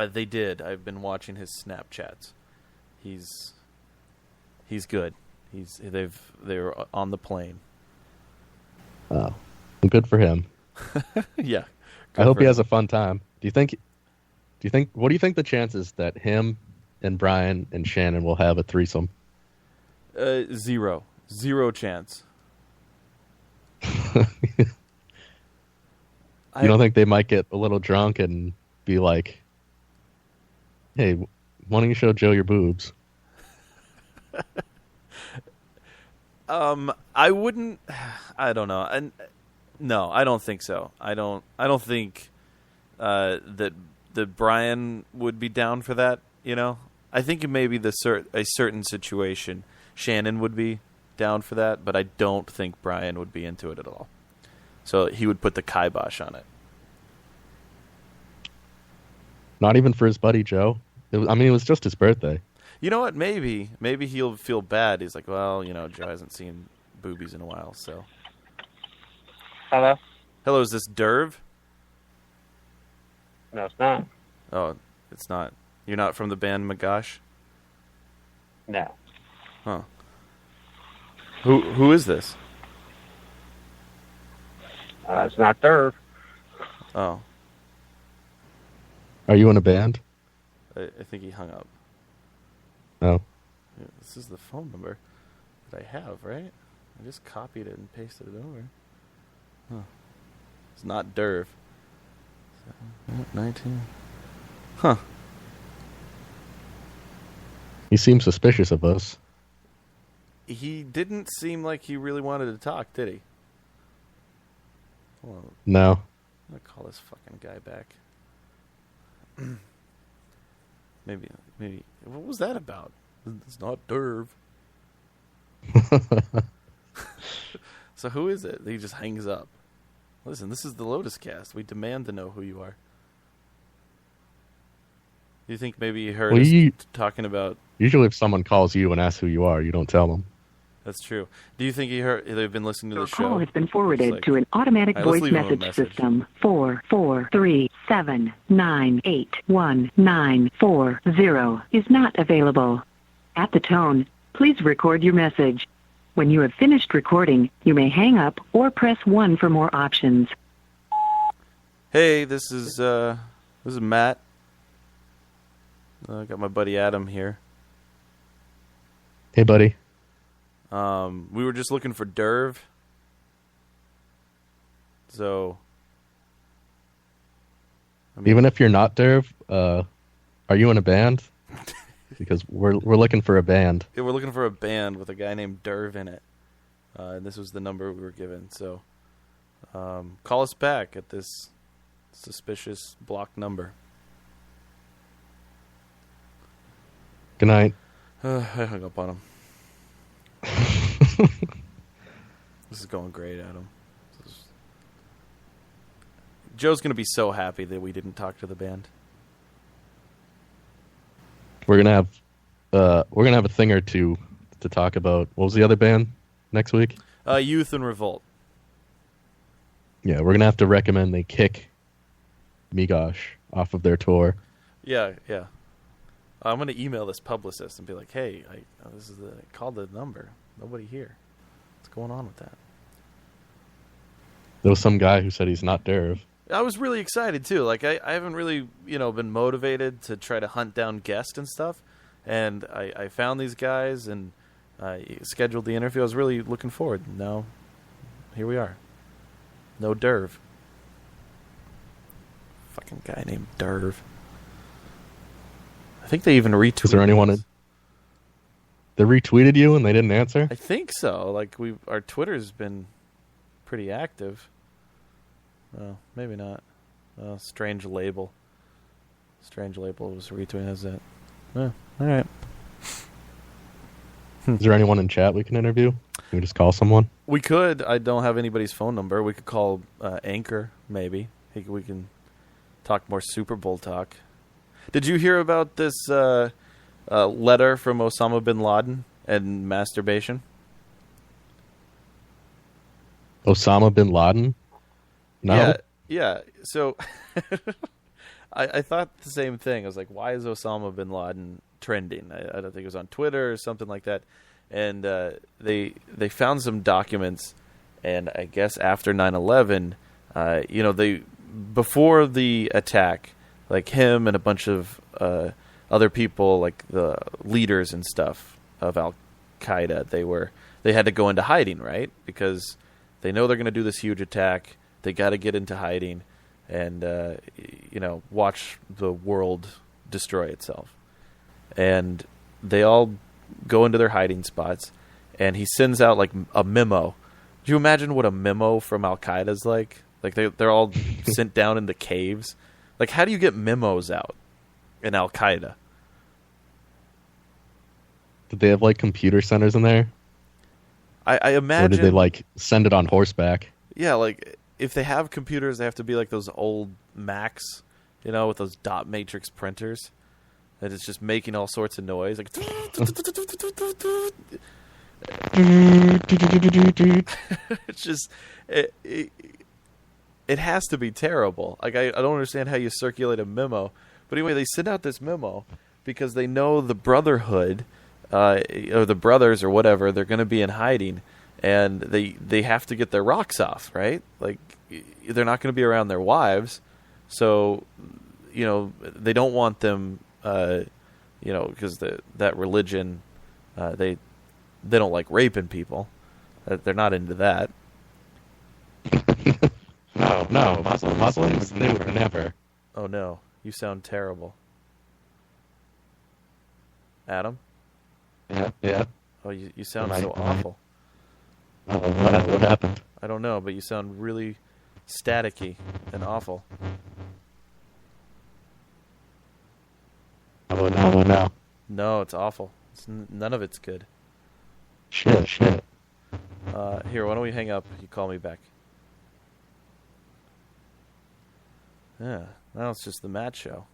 They did. I've been watching his Snapchats. He's good. They're on the plane. Oh, good for him. Yeah. I hope he has a fun time. What do you think the chances that him and Brian and Shannon will have a threesome? 0 chance. You don't think they might get a little drunk and be like, "Hey, why don't you show Joe your boobs?" I wouldn't. I don't know. No, I don't think so. I don't think that Brian would be down for that. You know, I think it may be a certain situation. Shannon would be down for that, but I don't think Brian would be into it at all. So he would put the kibosh on it. Not even for his buddy Joe. It was just his birthday. You know what? Maybe he'll feel bad. He's like, well, Joe hasn't seen boobies in a while, so. Hello? Hello, is this Derv? No, it's not. Oh, it's not. You're not from the band Megosh? No. Huh. Who is this? It's not Derv. Oh. Are you in a band? I think he hung up. No. Yeah, this is the phone number that I have, right? I just copied it and pasted it over. Huh. It's not Derv. 19. Huh. He seems suspicious of us. He didn't seem like he really wanted to talk, did he? Hold on. No. I'm going to call this fucking guy back. Maybe. What was that about? It's not Derv. So who is it? He just hangs up. Listen, this is the Lotus Cast. We demand to know who you are. Do you think maybe you heard us talking about... Usually if someone calls you and asks who you are, you don't tell them. That's true. Do you think they've been listening to the Your show? call has been forwarded to an automatic voice message system. 44379811940 is not available. At the tone, please record your message. When you have finished recording, you may hang up or press 1 for more options. Hey, this is Matt. I got my buddy Adam here. Hey, buddy. We were just looking for Derv. So, even if you're not Derv, are you in a band? Because we're looking for a band. Yeah, we're looking for a band with a guy named Derv in it. And this was the number we were given. So, call us back at this suspicious blocked number. Good night. I hung up on him. This is going great, Adam. Joe's going to be so happy that we didn't talk to the band. We're gonna have a thing or two to talk about. What was the other band next week? Youth and Revolt. Yeah, we're gonna have to recommend they kick Megosh off of their tour. Yeah. I'm gonna email this publicist and be like, "Hey, this is call the number. Nobody here. What's going on with that?" There was some guy who said he's not Derv. I was really excited too. Like I haven't really, been motivated to try to hunt down guests and stuff. And I found these guys and I scheduled the interview. I was really looking forward. Now, here we are. No Derv. Fucking guy named Derv. I think they even retweeted. Is there anyone? They retweeted you and they didn't answer? I think so. Like our Twitter's been pretty active. Well, maybe not. Strange Label. Strange Label was retweeting as that. All right. Is there anyone in chat we can interview? Can we just call someone? We could. I don't have anybody's phone number. We could call Anchor, maybe. We can talk more Super Bowl talk. Did you hear about this letter from Osama bin Laden and masturbation? Osama bin Laden? No. Yeah. So I thought the same thing. I was like, why is Osama bin Laden trending? I don't think it was on Twitter or something like that. And they found some documents, and I guess after 9/11, they before the attack, like him and a bunch of other people, like the leaders and stuff of Al Qaeda, they had to go into hiding, right? Because they know they're going to do this huge attack. They got to get into hiding and watch the world destroy itself. And they all go into their hiding spots, and he sends out like a memo. Do you imagine what a memo from Al Qaeda is like? Like they're all sent down into caves. Like, how do you get memos out in Al Qaeda? Did they have like computer centers in there? I imagine. Or did they like send it on horseback? Yeah, like if they have computers, they have to be like those old Macs, with those dot matrix printers. That it's just making all sorts of noise, like it's just it has to be terrible. Like I don't understand how you circulate a memo, but anyway, they send out this memo because they know the Brotherhood, or the brothers or whatever, they're going to be in hiding, and they have to get their rocks off, right? Like they're not going to be around their wives, so they don't want them. Because that religion, they don't like raping people. They're not into that. No, Muslims, they would never. Oh no, you sound terrible. Adam? Yeah. Oh, you sound so awful. What happened? I don't know, but you sound really staticky and awful. No. No, it's awful. None of it's good. Shit. Here, why don't we hang up? You call me back. Yeah, now it's just the Matt show.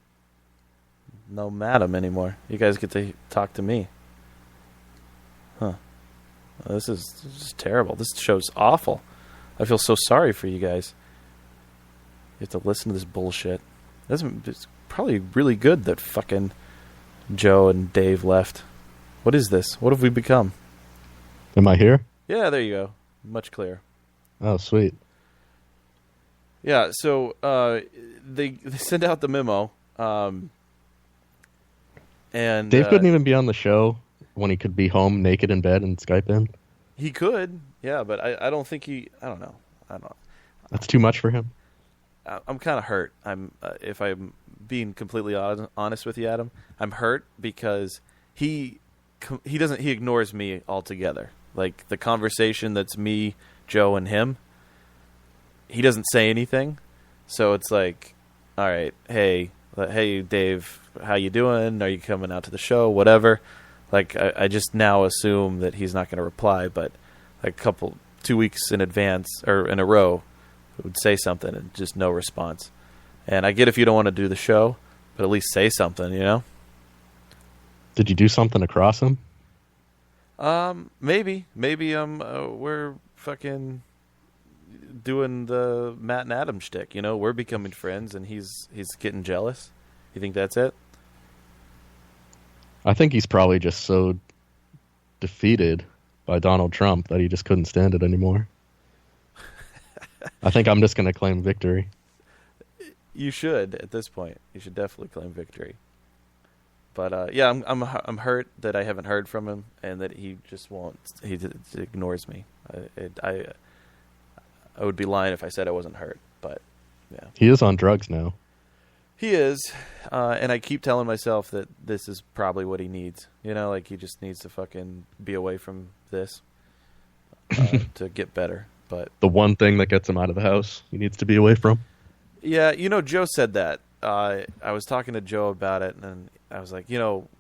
No Madam anymore. You guys get to talk to me. Huh. This is just terrible. This show's awful. I feel so sorry for you guys. You have to listen to this bullshit. It's probably really good that fucking Joe and Dave left. What is this? What have we become? Am I here? Yeah, there you go. Much clearer. Oh, sweet. Yeah, so they send out the memo, and Dave couldn't even be on the show when he could be home naked in bed and Skype in. He could, yeah, but I don't think I don't know. That's too much for him. I'm kind of hurt. If I'm being completely honest with you, Adam, I'm hurt because he ignores me altogether. Like the conversation that's me, Joe, and him, he doesn't say anything. So it's like, all right, hey Dave, how you doing? Are you coming out to the show? Whatever. Like I just now assume that he's not going to reply, but like 2 weeks in advance or in a row, would say something and just no response. And I get if you don't want to do the show, but at least say something, Did you do something across him? Maybe we're fucking doing the Matt and Adam shtick. We're becoming friends, and he's getting jealous. You think that's it? I think he's probably just so defeated by Donald Trump that he just couldn't stand it anymore. I think I'm just going to claim victory. You should at this point. You should definitely claim victory. But yeah, I'm hurt that I haven't heard from him and that he just won't. He ignores me. I would be lying if I said I wasn't hurt. But yeah, he is on drugs now. He is, and I keep telling myself that this is probably what he needs. Like he just needs to fucking be away from this to get better. But the one thing that gets him out of the house, he needs to be away from. Yeah, Joe said that. I was talking to Joe about it, and I was like,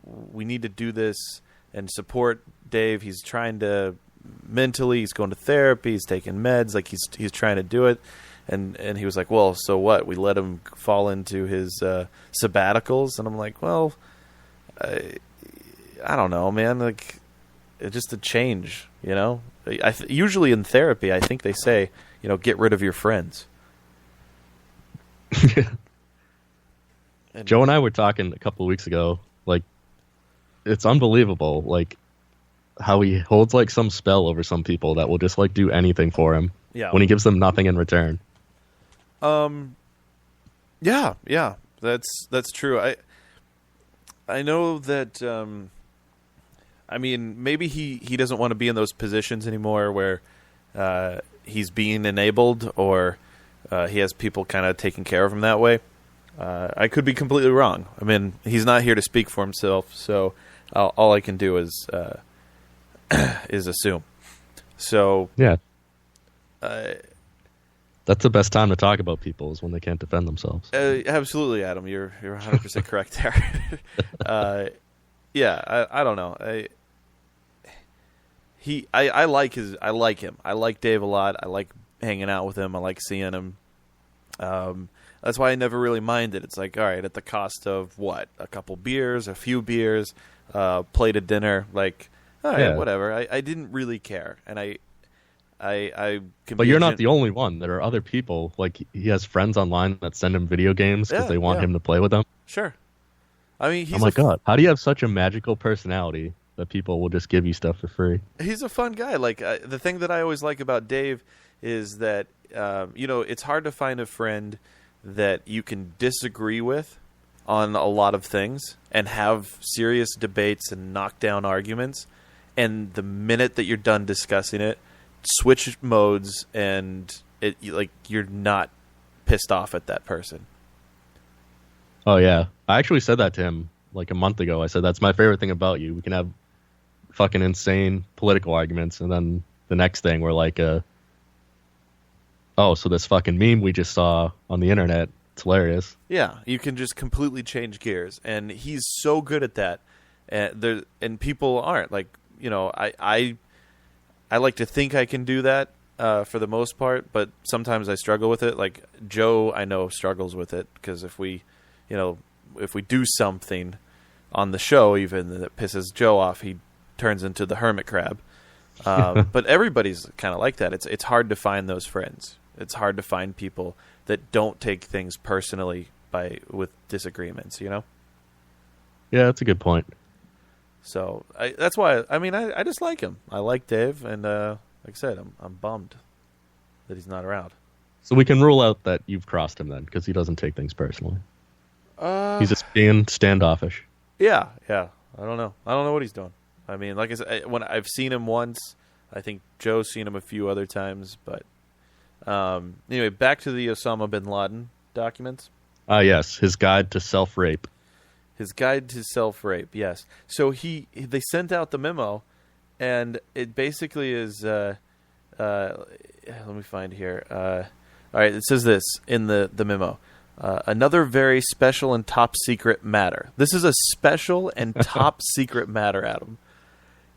we need to do this and support Dave. He's trying to mentally. He's going to therapy. He's taking meds. Like he's trying to do it. And he was like, well, so what? We let him fall into his sabbaticals, and I'm like, well, I don't know, man. Like, it's just a change, usually in therapy, I think they say, get rid of your friends. Joe and I were talking a couple of weeks ago. Like, it's unbelievable. Like, how he holds like some spell over some people that will just like do anything for him. Yeah. When he gives them nothing in return. Yeah, that's true. I know that. I mean, maybe he doesn't want to be in those positions anymore where he's being enabled, or he has people kind of taking care of him that way. I could be completely wrong. I mean, he's not here to speak for himself, so all I can do is assume. So yeah. That's the best time to talk about people, is when they can't defend themselves. Absolutely, Adam. You're 100% correct there. Yeah, I don't know. I like him. I like Dave a lot. I like hanging out with him. I like seeing him. That's why I never really minded. It's like, all right, at the cost of what? A couple beers, a few beers, plate of dinner. Like, all right, whatever. I didn't really care, and I but you're not the only one. There are other people. Like, he has friends online that send him video games because they want him to play with them. Sure. I mean, oh my God, how do you have such a magical personality that people will just give you stuff for free? He's a fun guy. Like, the thing that I always like about Dave is that it's hard to find a friend that you can disagree with on a lot of things and have serious debates and knockdown arguments, and the minute that you're done discussing it, switch modes, and you're not pissed off at that person. Oh yeah, I actually said that to him like a month ago. I said, that's my favorite thing about you. We can have fucking insane political arguments, and then the next thing we're like, oh, so this fucking meme we just saw on the internet, it's hilarious. Yeah, you can just completely change gears, and he's so good at that. And people aren't. Like, I like to think I can do that for the most part, but sometimes I struggle with it. Like, Joe, I know, struggles with it, because if we do something on the show even that pisses Joe off, he turns into the hermit crab. But everybody's kind of like that. It's hard to find those friends. It's hard to find people that don't take things personally with disagreements, Yeah, that's a good point. So that's why I just like him. I like Dave, and like I said, I'm bummed that he's not around. So we can rule out that you've crossed him then, because he doesn't take things personally. He's just being standoffish. Yeah. I don't know what he's doing. I mean, like I said, when I've seen him once, I think Joe's seen him a few other times. But anyway, back to the Osama bin Laden documents. Yes, his guide to self-rape. His guide to self-rape, yes. So they sent out the memo, and it basically is. Let me find here. All right, it says this in the memo. Another very special and top secret matter. This is a special and top secret matter, Adam.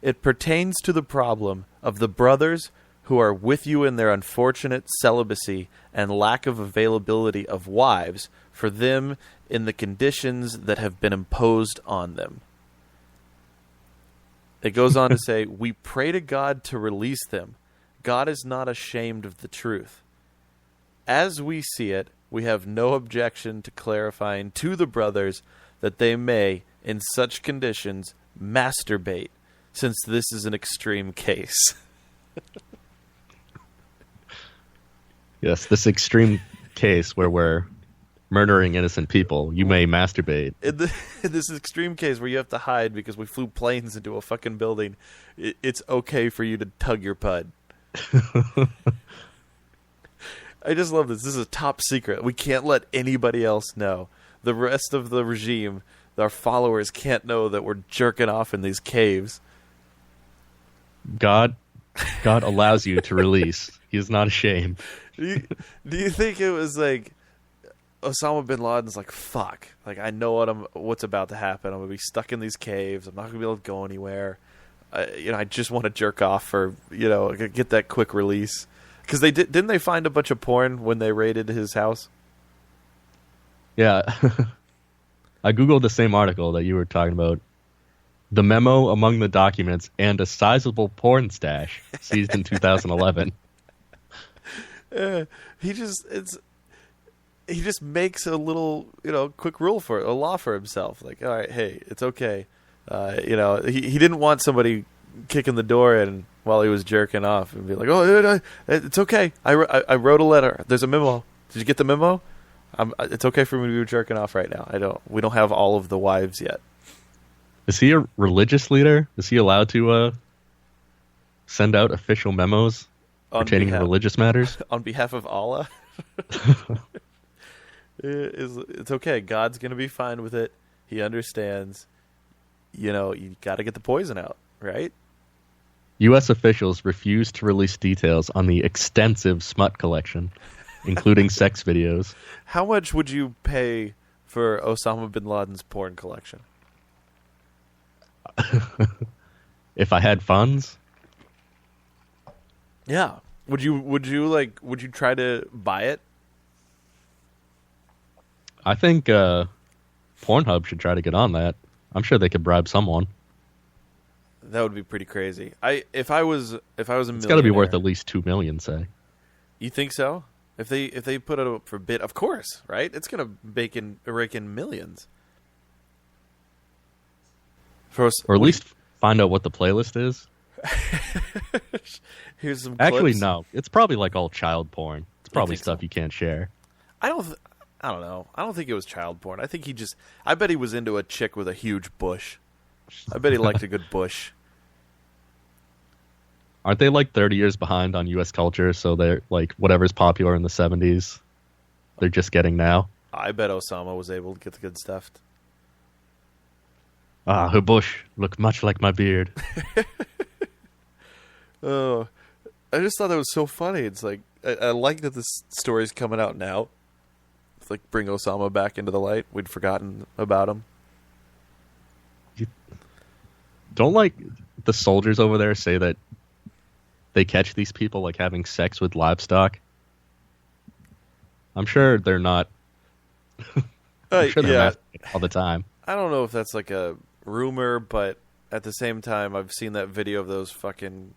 It pertains to the problem of the brothers who are with you in their unfortunate celibacy and lack of availability of wives for them in the conditions that have been imposed on them. It goes on to say, we pray to God to release them. God is not ashamed of the truth. As we see it, we have no objection to clarifying to the brothers that they may, in such conditions, masturbate, since this is an extreme case. Yes, this extreme case where we're murdering innocent people, you may masturbate. In this extreme case where you have to hide because we flew planes into a fucking building, it's okay for you to tug your pud. I just love this. This is a top secret. We can't let anybody else know. The rest of the regime, our followers, can't know that we're jerking off in these caves. God allows you to release. He is not ashamed. Do you think it was like Osama bin Laden's like, fuck, like I know what's about to happen. I'm gonna be stuck in these caves. I'm not gonna be able to go anywhere. I just want to jerk off for get that quick release. Because didn't they find a bunch of porn when they raided his house? Yeah. I Googled the same article that you were talking about. The memo among the documents and a sizable porn stash seized in 2011. he just makes a little, quick rule for a law for himself. Like, all right, hey, it's okay. He didn't want somebody kicking the door in while he was jerking off and be like, oh, it's okay. I wrote a letter. There's a memo. Did you get the memo? It's okay for me to be jerking off right now. We don't have all of the wives yet. Is he a religious leader? Is he allowed to send out official memos pertaining to religious matters? On behalf of Allah? It's okay. God's going to be fine with it. He understands. You got to get the poison out, right? U.S. officials refused to release details on the extensive smut collection, including sex videos. How much would you pay for Osama bin Laden's porn collection? If I had funds? Yeah. Would you try to buy it? I think Pornhub should try to get on that. I'm sure they could bribe someone. That would be pretty crazy. If I was a millionaire, it's got to be worth at least $2 million, say. You think so? If they put it up for bid, of course, right? It's gonna rake in millions. Or at least find out what the playlist is. Here's some. Actually, clips. no. It's probably like all child porn. It's probably stuff you can't share. I don't know. I don't think it was child porn. I think I bet he was into a chick with a huge bush. I bet he liked a good bush. Aren't they like 30 years behind on U.S. culture? So they're like whatever's popular in the 70s, they're just getting now. I bet Osama was able to get the good stuff. Ah, her bush looked much like my beard. Oh, I just thought that was so funny. It's like I like that this story's coming out now. It's like bring Osama back into the light. We'd forgotten about him. Don't like the soldiers over there say that they catch these people like having sex with livestock? I'm sure they're not. I'm sure they're not all the time. I don't know if that's like a rumor, but at the same time, I've seen that video of those fucking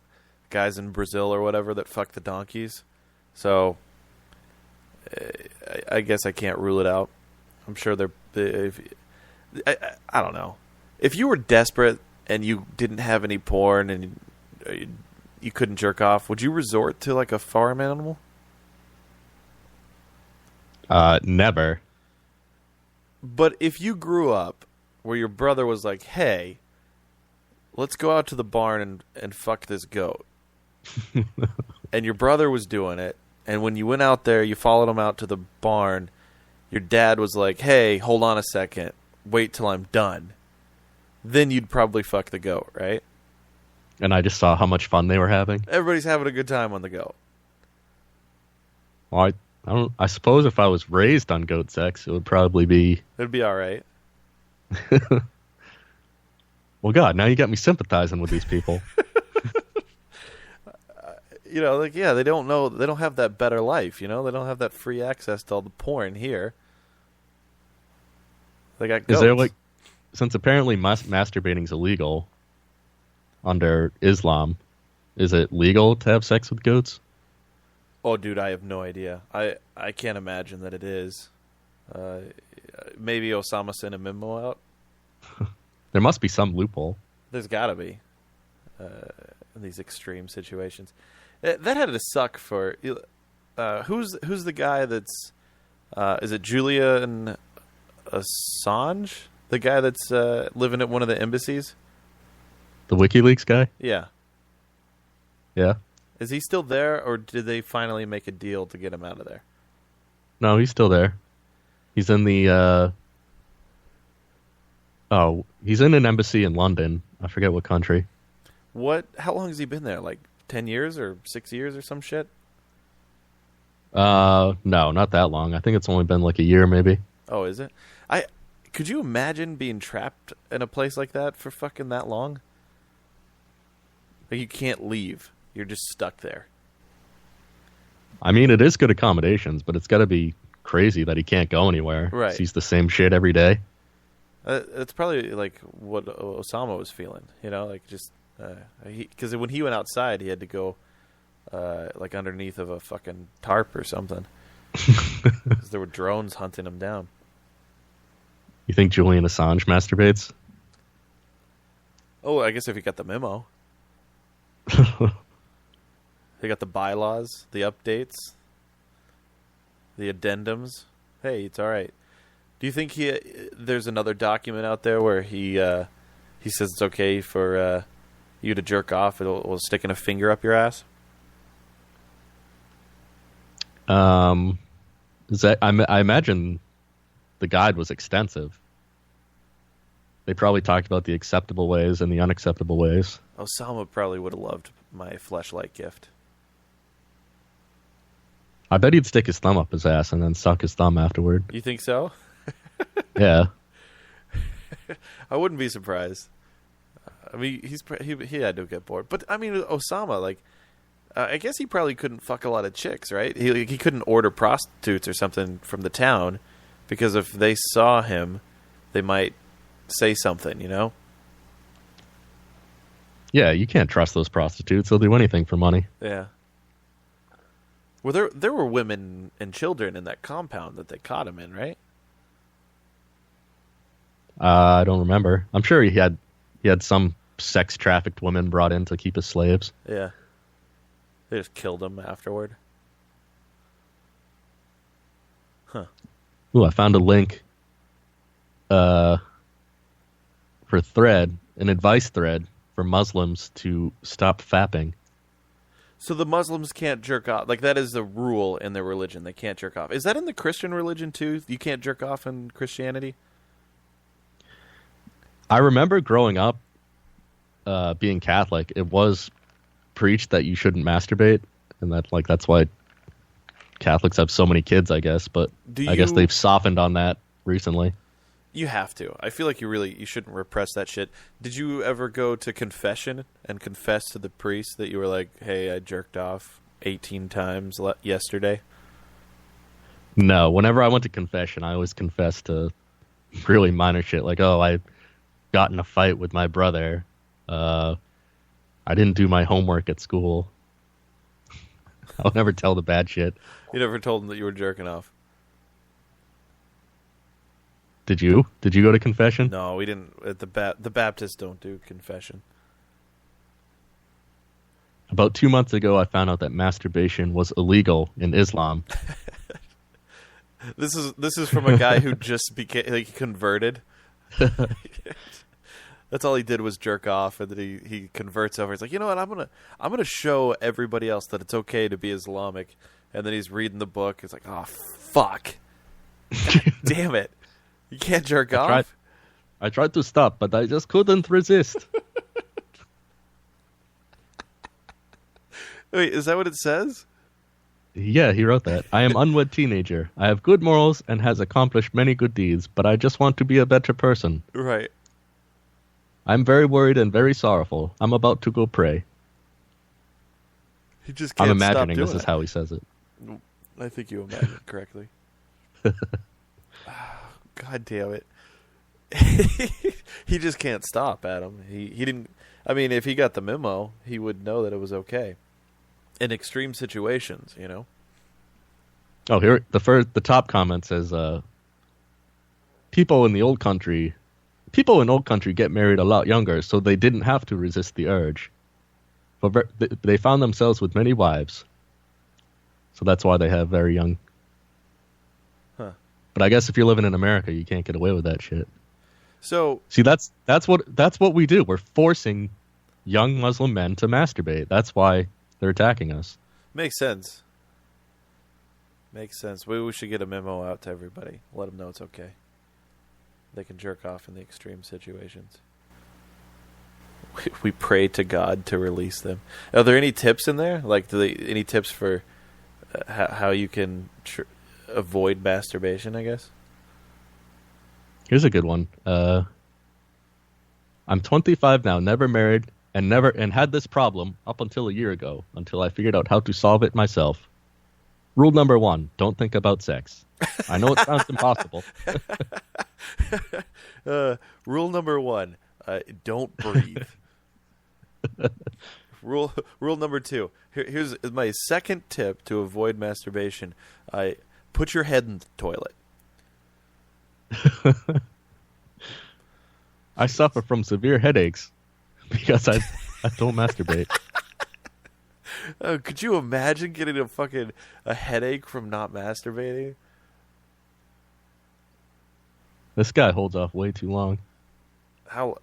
guys in Brazil or whatever that fuck the donkeys. So I guess I can't rule it out. I'm sure I don't know. If you were desperate and you didn't have any porn and you couldn't jerk off, would you resort to like a farm animal? Never. But if you grew up where your brother was like, hey, let's go out to the barn and fuck this goat. And your brother was doing it. And when you went out there, you followed him out to the barn. Your dad was like, hey, hold on a second. Wait till I'm done. Then you'd probably fuck the goat, right? And I just saw how much fun they were having. Everybody's having a good time on the goat. Well, I suppose if I was raised on goat sex, it would probably be... It'd be all right. Well, God, now you got me sympathizing with these people. They don't know. They don't have that better life, They don't have that free access to all the porn here. They got goats. Is there since apparently masturbating's illegal under Islam, is it legal to have sex with goats? Oh, dude, I have no idea. I can't imagine that it is. Maybe Osama sent a memo out. There must be some loophole. There's got to be in these extreme situations. That had to suck for who's the guy that's is it Julian Assange, the guy that's living at one of the embassies? The WikiLeaks guy? Yeah. Yeah. Is he still there, or did they finally make a deal to get him out of there? No, he's still there. He's in the he's in an embassy in London. I forget what country. How long has he been there? Like 10 years or 6 years or some shit? No, not that long. I think it's only been like a year maybe. Oh, is it? Could you imagine being trapped in a place like that for fucking that long? Like you can't leave. You're just stuck there. I mean, it is good accommodations, but it's got to be crazy that he can't go anywhere. Right. Sees the same shit every day. It's probably like what Osama was feeling, like just because when he went outside, he had to go like underneath of a fucking tarp or something. because there were drones hunting him down. You think Julian Assange masturbates? Oh, I guess if you got the memo. They got the bylaws, the updates, the addendums. Hey, it's all right. Do you think there's another document out there where he says it's okay for you to jerk off while sticking a finger up your ass? Is that I imagine the guide was extensive. They probably talked about the acceptable ways and the unacceptable ways. Osama probably would have loved my fleshlight gift. I bet he'd stick his thumb up his ass and then suck his thumb afterward. You think so? Yeah. I wouldn't be surprised. I mean, he had to get bored. But, I mean, Osama, like, I guess he probably couldn't fuck a lot of chicks, right? He couldn't order prostitutes or something from the town because if they saw him, they might say something, you know? Yeah, you can't trust those prostitutes. They'll do anything for money. Yeah. Well, there were women and children in that compound that they caught him in, right? I don't remember. I'm sure he had some sex-trafficked women brought in to keep as slaves. Yeah. They just killed him afterward. Huh. Ooh, I found a link for an advice thread for Muslims to stop fapping. So the Muslims can't jerk off. Like, that is the rule in their religion. They can't jerk off. Is that in the Christian religion, too? You can't jerk off in Christianity? I remember growing up, being Catholic, it was preached that you shouldn't masturbate, and that's why Catholics have so many kids, I guess. But I guess they've softened on that recently. You have to. I feel like you shouldn't repress that shit. Did you ever go to confession and confess to the priest that you were like, hey, I jerked off 18 times yesterday? No. Whenever I went to confession, I always confessed to really minor shit. Like, oh, I got in a fight with my brother. I didn't do my homework at school. I'll never tell the bad shit. You never told him that you were jerking off? Did you? Did you go to confession? No, we didn't. The Baptists don't do confession. About 2 months ago, I found out that masturbation was illegal in Islam. This is from a guy who just became converted. That's all he did was jerk off, and then he converts over. He's like, you know what? I'm gonna show everybody else that it's okay to be Islamic. And then he's reading the book. He's like, oh fuck, God damn it. You can't jerk off? I tried to stop, but I just couldn't resist. Wait, is that what it says? Yeah, he wrote that. I am unwed teenager. I have good morals and has accomplished many good deeds, but I just want to be a better person. Right. I'm very worried and very sorrowful. I'm about to go pray. He just can't I'm imagining stop this is how he says it. I think you imagine it correctly. God damn it. He just can't stop, Adam. He didn't. I mean, if he got the memo, he would know that it was okay. In extreme situations, you know? Oh, here the top comment says, people in old country get married a lot younger, so they didn't have to resist the urge. But they found themselves with many wives. So that's why they have very young. Huh. But I guess if you're living in America, you can't get away with that shit. So see, that's what we do. We're forcing young Muslim men to masturbate. That's why they're attacking us. Makes sense. Makes sense. We should get a memo out to everybody. Let them know it's okay. They can jerk off in the extreme situations. We pray to God to release them. Are there any tips in there? Like, any tips for how you can avoid masturbation, I guess? Here's a good one. I'm 25 now, never married, and had this problem up until a year ago, until I figured out how to solve it myself. Rule number 1, don't think about sex. I know it sounds impossible. Rule number 1, don't breathe. Rule number 2. Here's my second tip to avoid masturbation. Put put your head in the toilet. I suffer from severe headaches because I don't masturbate. Oh, could you imagine getting a headache from not masturbating? This guy holds off way too long. How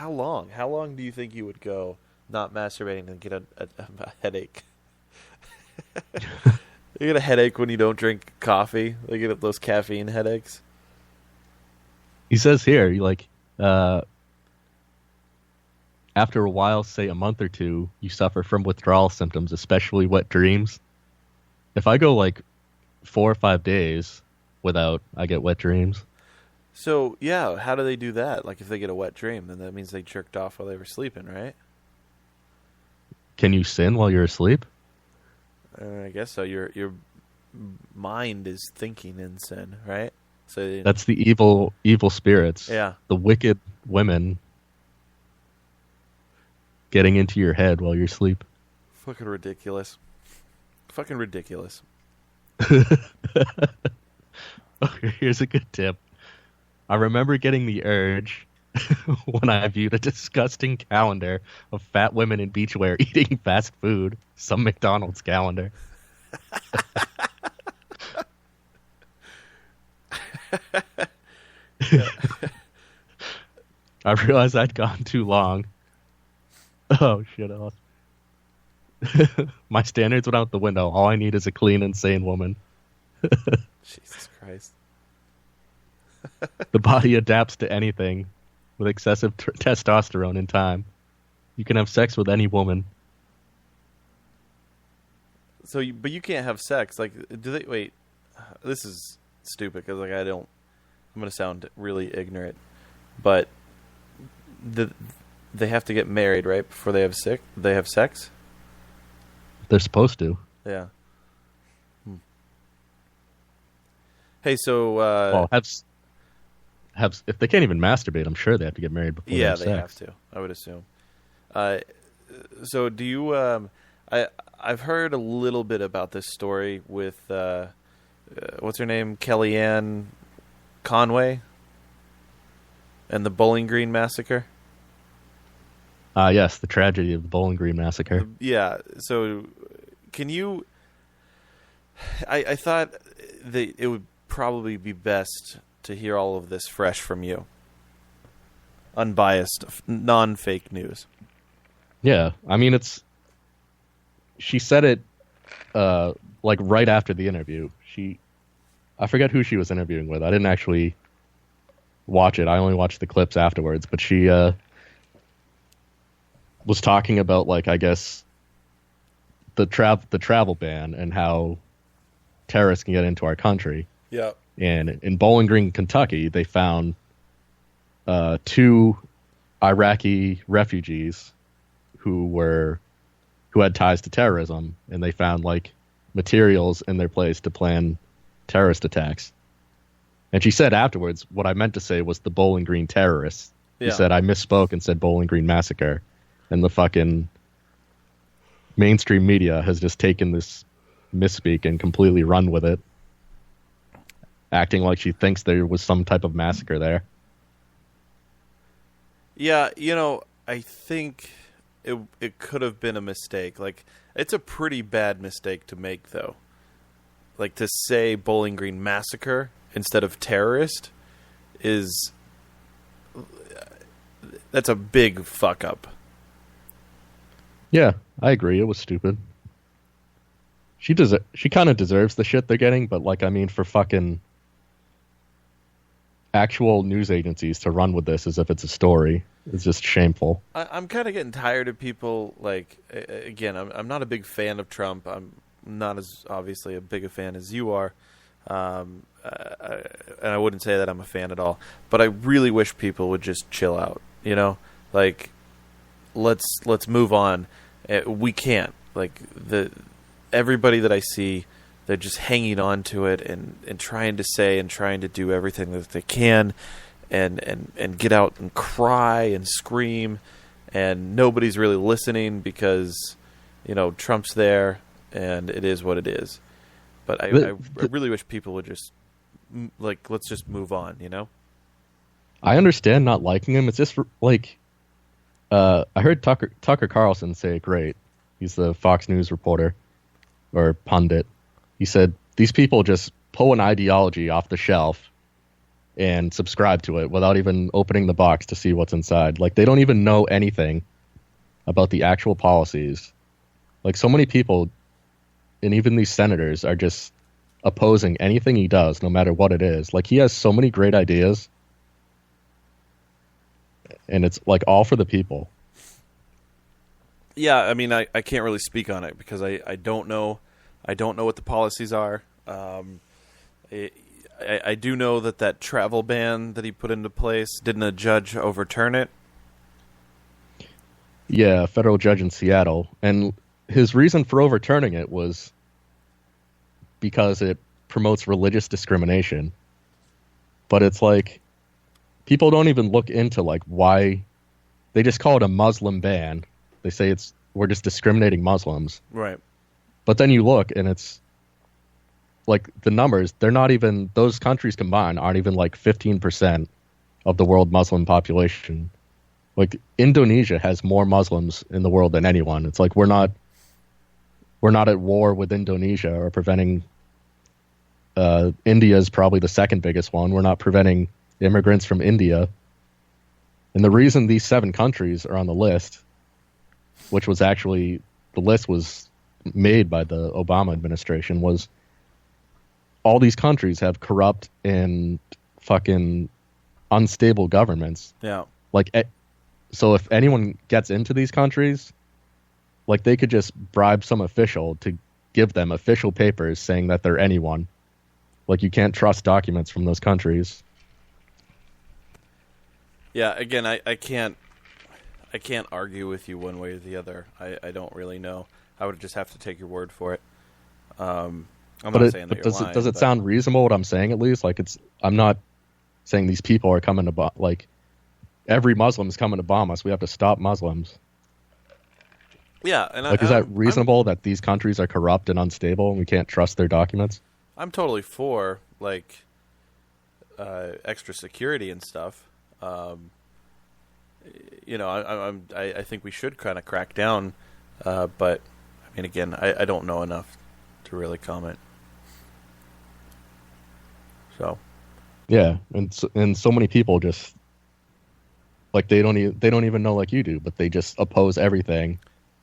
long? How long do you think you would go not masturbating and get a headache? You get a headache when you don't drink coffee. They get those caffeine headaches. He says here, after a while, say a month or two, you suffer from withdrawal symptoms, especially wet dreams. If I go 4 or 5 days without, I get wet dreams. So, yeah, how do they do that? Like, if they get a wet dream, then that means they jerked off while they were sleeping, right? Can you sin while you're asleep? I guess so. Your mind is thinking in sin, right? So that's the evil spirits. Yeah. The wicked women getting into your head while you're asleep. Fucking ridiculous. Fucking ridiculous. Okay, here's a good tip. I remember getting the urge when I viewed a disgusting calendar of fat women in beachwear eating fast food. Some McDonald's calendar. I realized I'd gone too long. Oh, shit. My standards went out the window. All I need is a clean and sane woman. Jesus Christ. The body adapts to anything with excessive testosterone in time. You can have sex with any woman. So, but you can't have sex. Like, do they? Wait, this is stupid because I'm going to sound really ignorant, but they have to get married, right? Before they have sex. They're supposed to. Yeah. Hey, so well, have if they can't even masturbate, I'm sure they have to get married before. Yeah, they they have have to. I would assume. So do you? I've heard a little bit about this story with what's her name, Kellyanne Conway, and the Bowling Green massacre. Yes, the tragedy of the Bowling Green massacre. Yeah. So, can you? I thought that it would probably be best to hear all of this fresh from you. Unbiased, non-fake news. Yeah, I mean, she said it right after the interview. I forget who she was interviewing with. I didn't actually watch it. I only watched the clips afterwards. But she was talking about, I guess, the travel ban and how terrorists can get into our country. Yeah. And in Bowling Green, Kentucky, they found 2 Iraqi refugees who had ties to terrorism, and they found materials in their place to plan terrorist attacks. And she said afterwards, what I meant to say was the Bowling Green terrorists. Yeah. She said I misspoke and said Bowling Green massacre, and the fucking mainstream media has just taken this misspeak and completely run with it, acting like she thinks there was some type of massacre there. Yeah, I think it could have been a mistake. It's a pretty bad mistake to make, though. To say Bowling Green massacre instead of terrorist that's a big fuck up. Yeah, I agree. It was stupid. She kind of deserves the shit they're getting, but for fucking actual news agencies to run with this as if it's a story is just shameful. I'm kind of getting tired of people, again, I'm not a big fan of Trump. I'm not as obviously a big a fan as you are. And I wouldn't say that I'm a fan at all, but I really wish people would just chill out, let's move on. We can't. Everybody that I see, they're just hanging on to it and trying to say and trying to do everything that they can and get out and cry and scream, and nobody's really listening because, Trump's there and it is what it is. But I really wish people would just let's just move on. I understand not liking him. It's just like I heard Tucker Carlson say it great. He's the Fox News reporter or pundit. He said these people just pull an ideology off the shelf and subscribe to it without even opening the box to see what's inside. Like, they don't even know anything about the actual policies. Like, so many people, and even these senators, are just opposing anything he does, no matter what it is. Like, he has so many great ideas, and it's, like, all for the people. Yeah, I mean, I can't really speak on it because I don't know. I don't know what the policies are. I do know that travel ban that he put into place, didn't a judge overturn it? Yeah, a federal judge in Seattle. And his reason for overturning it was because it promotes religious discrimination. But it's like, people don't even look into like why. They just call it a Muslim ban. They say we're just discriminating Muslims. Right. But then you look and it's like the numbers, they're not even, those countries combined aren't even like 15% of the world Muslim population. Like, Indonesia has more Muslims in the world than anyone. It's like we're not at war with Indonesia or preventing. India is probably the second biggest one. We're not preventing immigrants from India. And the reason these 7 countries are on the list, which was actually, the list was made by the Obama administration, was all these countries have corrupt and fucking unstable governments. Yeah. Like, so if anyone gets into these countries, like, they could just bribe some official to give them official papers saying that they're anyone. Like, you can't trust documents from those countries. Yeah, again, I can't argue with you one way or the other. I don't really know. I would just have to take your word for it. I'm not saying that you're lying. Does it sound reasonable what I'm saying, at least? Like, I'm not saying these people are coming to, like, every Muslim is coming to bomb us. We have to stop Muslims. Yeah. And like, is that reasonable that these countries are corrupt and unstable and we can't trust their documents? I'm totally for, like, extra security and stuff. I think we should kind of crack down. But, I mean, again, I don't know enough to really comment. So, yeah, and so many people just, like, they don't even know like you do, but they just oppose everything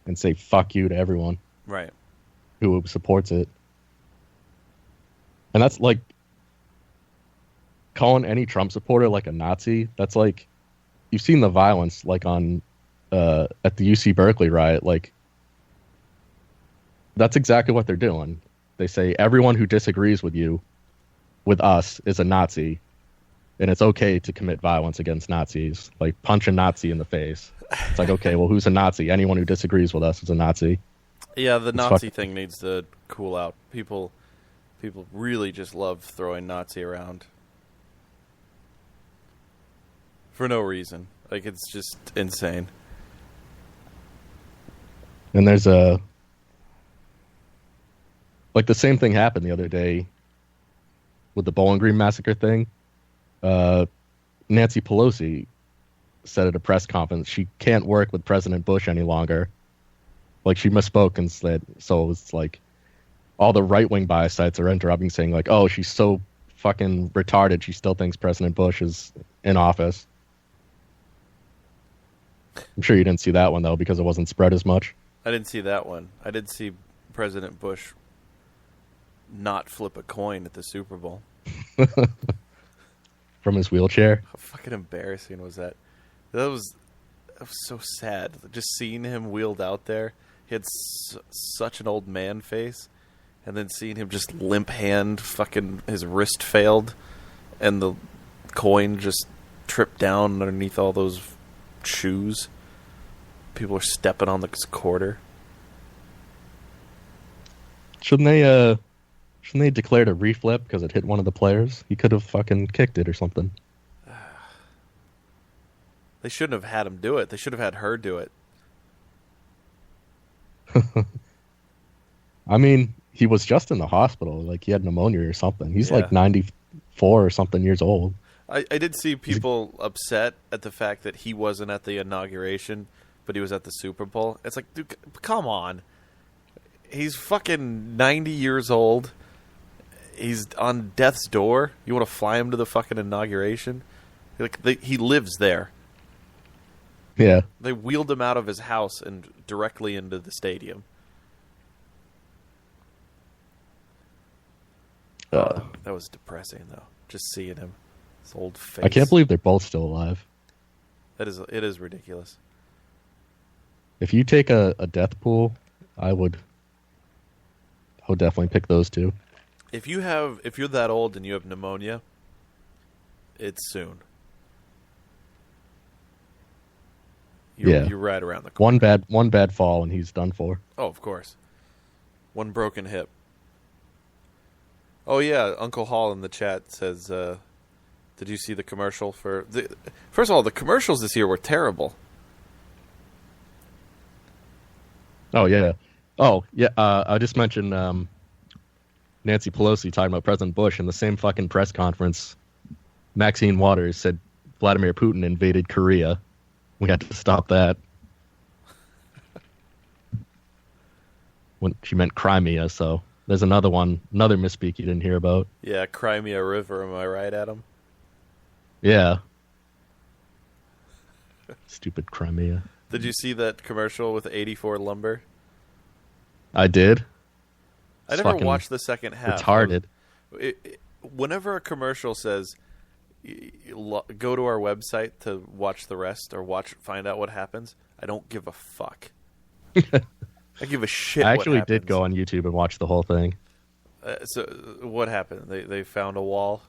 and say fuck you to everyone, right, who supports it. And that's like calling any Trump supporter like a Nazi. That's like, you've seen the violence like on at the UC Berkeley riot. Like, that's exactly what they're doing. They say everyone who disagrees with us is a Nazi, and it's okay to commit violence against Nazis. Like, punch a Nazi in the face. It's like, okay, well, who's a Nazi? Anyone who disagrees with us is a Nazi. Yeah, the Nazi thing needs to cool out. People really just love throwing Nazi around for no reason. Like, it's just insane. And there's like, the same thing happened the other day with the Bowling Green massacre thing. Nancy Pelosi said at a press conference she can't work with President Bush any longer. Like, she misspoke and said, so it's like all the right-wing bias sites are interrupting, saying like, oh, she's so fucking retarded she still thinks President Bush is in office. I'm sure you didn't see that one, though, because it wasn't spread as much. I didn't see that one. I did see President Bush not flip a coin at the Super Bowl. From his wheelchair? How fucking embarrassing was that? That was so sad. Just seeing him wheeled out there. He had such an old man face. And then seeing him just limp hand, fucking his wrist failed. And the coin just tripped down underneath all those shoes. People are stepping on the quarter. Shouldn't they declare it a reflip because it hit one of the players? He could have fucking kicked it or something. They shouldn't have had him do it. They should have had her do it. I mean, he was just in the hospital. Like, he had pneumonia or something. He's Yeah. like 94 or something years old. I did see people upset at the fact that he wasn't at the inauguration, but he was at the Super Bowl. It's like, dude, come on. He's fucking 90 years old. He's on death's door. You want to fly him to the fucking inauguration? He lives there. Yeah. They wheeled him out of his house and directly into the stadium. That was depressing, though. Just seeing him, his old face. I can't believe they're both still alive. It is ridiculous. If you take a death pool, I would definitely pick those two. If you're that old and you have pneumonia, it's soon. You're right around the corner. One bad fall and he's done for. Oh, of course. One broken hip. Oh yeah, Uncle Hall in the chat says, "Did you see the commercial for?" First of all, the commercials this year were terrible. Oh yeah. I just mentioned Nancy Pelosi talking about President Bush in the same fucking press conference. Maxine Waters said Vladimir Putin invaded Korea. We had to stop that. When she meant Crimea, so there's another misspeak you didn't hear about. Yeah, Crimea River, am I right, Adam? Yeah. Stupid Crimea. Did you see that commercial with 84 Lumber? I did. I never watched the second half. Retarded. Whenever a commercial says, go to our website to watch the rest or find out what happens, I don't give a fuck. I give a shit. I actually did go on YouTube and watch the whole thing. So what happened? They found a wall?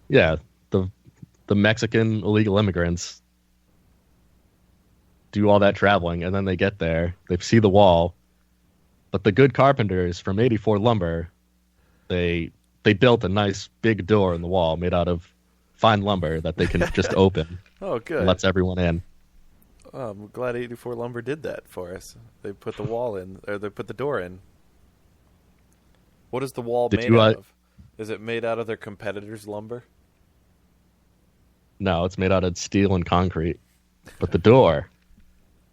Yeah, the Mexican illegal immigrants do all that traveling, and then they get there, they see the wall, but the good carpenters from 84 Lumber, they built a nice big door in the wall made out of fine lumber that they can just open. Oh, good. And lets everyone in. Oh, I'm glad 84 Lumber did that for us. They put the wall in, or they put the door in. What is the wall made out of? Is it made out of their competitors' lumber? No, it's made out of steel and concrete. But the door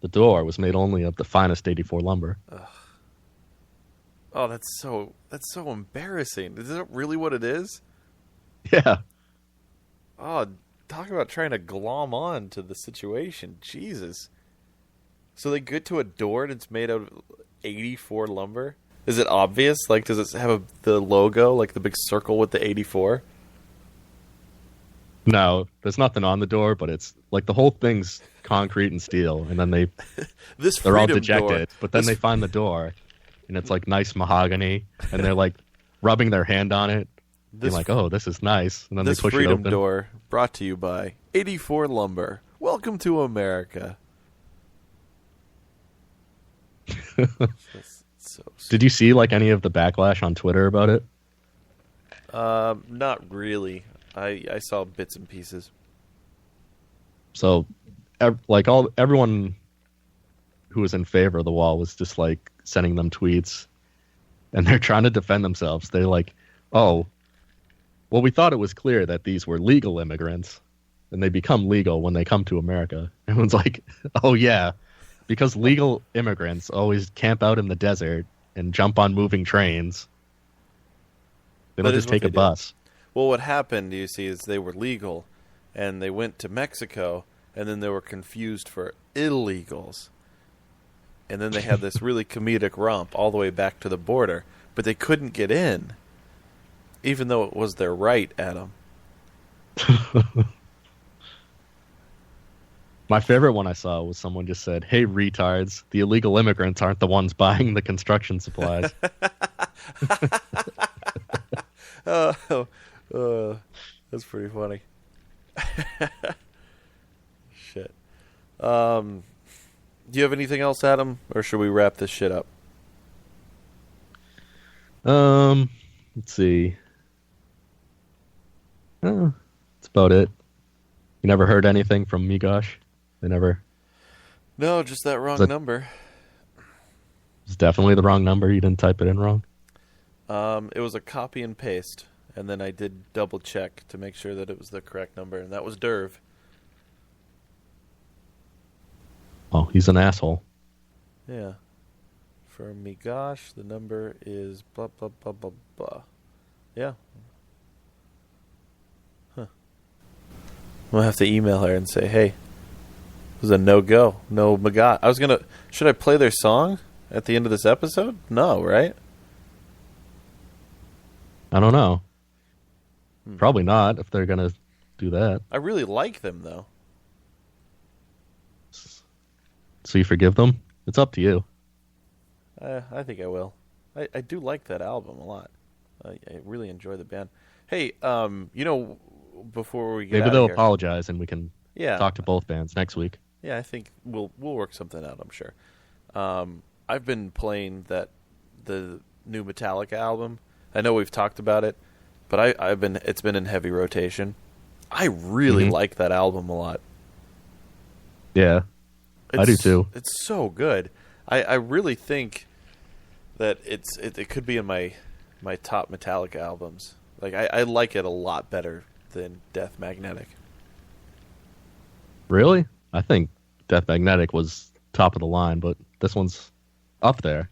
was made only of the finest 84 lumber. Ugh. Oh, that's so embarrassing. Is that really what it is? Yeah. Oh, talk about trying to glom on to the situation. Jesus. So they get to a door and it's made out of 84 lumber? Is it obvious? Like, does it have the logo, like the big circle with the 84? No, there's nothing on the door, but it's like the whole thing's concrete and steel, and then they're all dejected. Door. But then they find the door, and it's like nice mahogany, and they're like rubbing their hand on it. They're like, "Oh, this is nice," and then they push it open. This Freedom Door brought to you by 84 Lumber. Welcome to America. Did you see like any of the backlash on Twitter about it? Not really. I saw bits and pieces. So, everyone who was in favor of the wall was just like sending them tweets, and they're trying to defend themselves. They're like, "Oh, well, we thought it was clear that these were legal immigrants, and they become legal when they come to America." Everyone's like, "Oh yeah, because legal immigrants always camp out in the desert and jump on moving trains. They don't just take a bus." Well, what happened, you see, is they were legal, and they went to Mexico, and then they were confused for illegals. And then they had this really comedic romp all the way back to the border, but they couldn't get in, even though it was their right, Adam. My favorite one I saw was someone just said, "Hey, retards, the illegal immigrants aren't the ones buying the construction supplies." That's pretty funny. Shit. Do you have anything else, Adam, or should we wrap this shit up? Let's see. That's about it. You never heard anything from Megosh? They never. No, just that wrong number. It's definitely the wrong number. You didn't type it in wrong. It was a copy and paste, and then I did double check to make sure that it was the correct number, and that was Derv. Oh, he's an asshole. Yeah. For Megosh, the number is blah, blah, blah, blah, blah. Yeah. Huh. We'll have to email her and say, hey, it was a no-go. No Megosh. Should I play their song at the end of this episode? No, right? I don't know. Probably not, if they're going to do that. I really like them, though. So you forgive them? It's up to you. I think I will. I do like that album a lot. I really enjoy the band. Hey, before we get maybe out they'll of here, apologize and we can talk to both bands next week. Yeah, I think we'll work something out. I'm sure. I've been playing the new Metallica album. I know we've talked about it, but it's been in heavy rotation. I really like that album a lot. Yeah, I do too. It's so good. I really think that it could be in my top Metallica albums. Like I like it a lot better than Death Magnetic. Really? I think Death Magnetic was top of the line, but this one's up there.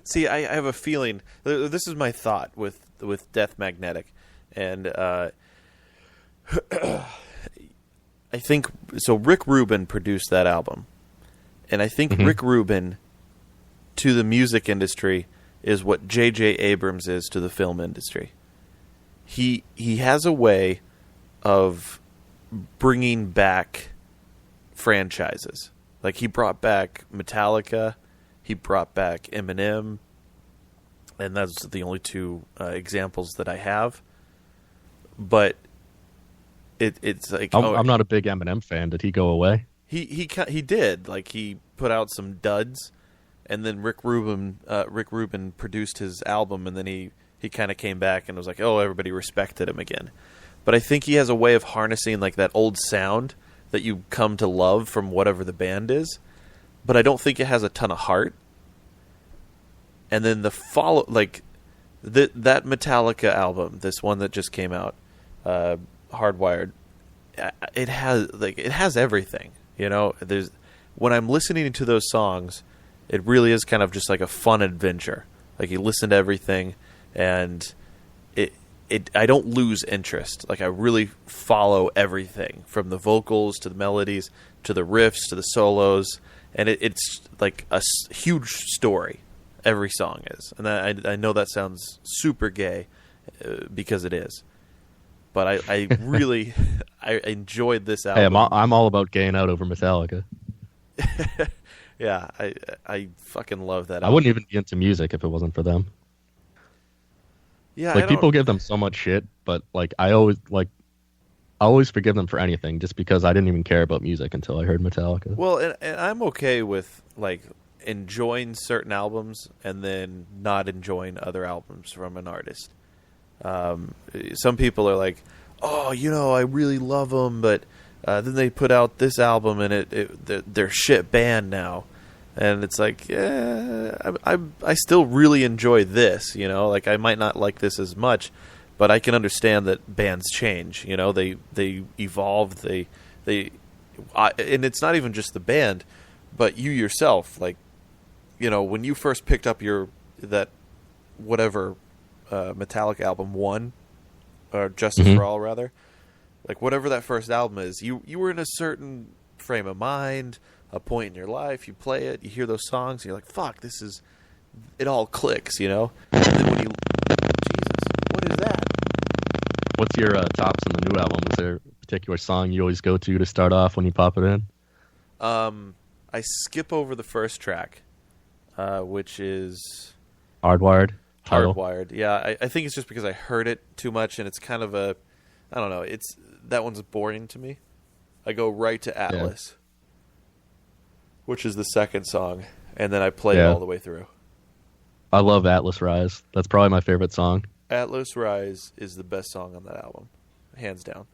See, I have a feeling. This is my thought with Death Magnetic, and I think so. Rick Rubin produced that album, and I think Rick Rubin to the music industry is what J.J. Abrams is to the film industry. He has a way of bringing back franchises. Like he brought back Metallica. He brought back Eminem, and that's the only two examples that I have. But it's like I'm not a big Eminem fan. Did he go away? He did. Like he put out some duds, and then Rick Rubin produced his album, and then he kind of came back and was like, oh, everybody respected him again. But I think he has a way of harnessing like that old sound that you come to love from whatever the band is. But I don't think it has a ton of heart. And then that Metallica album, this one that just came out, Hardwired, it has everything. You know, when I'm listening to those songs, it really is kind of just like a fun adventure. Like you listen to everything, and I don't lose interest. Like I really follow everything from the vocals to the melodies to the riffs to the solos. And it's like a huge story. Every song is, and I know that sounds super gay because it is. But I really I enjoyed this album. Hey, I'm all about gaying out over Metallica. Yeah, I fucking love that album. I wouldn't even be into music if it wasn't for them. Yeah, like people give them so much shit, but like I always forgive them for anything just because I didn't even care about music until I heard Metallica. Well, and I'm okay with like enjoying certain albums and then not enjoying other albums from an artist. Some people are like, oh, I really love them, but then they put out this album and they're shit band now. And it's like, yeah, I still really enjoy this, like I might not like this as much, but I can understand that bands change, they evolve, and it's not even just the band, but you yourself, like, when you first picked up that Metallica album 1, or Justice for All rather, like whatever that first album is, you were in a certain frame of mind, a point in your life, you play it, you hear those songs, and you're like, fuck, it all clicks, And then when Jesus, what is that? What's your tops in the new album? Is there a particular song you always go to start off when you pop it in? I skip over the first track, which is Hardwired. Hardwired. Yeah, I think it's just because I heard it too much, and it's kind of I don't know. That one's boring to me. I go right to Atlas, which is the second song, and then I play it all the way through. I love Atlas Rise. That's probably my favorite song. Atlas Rise is the best song on that album, hands down.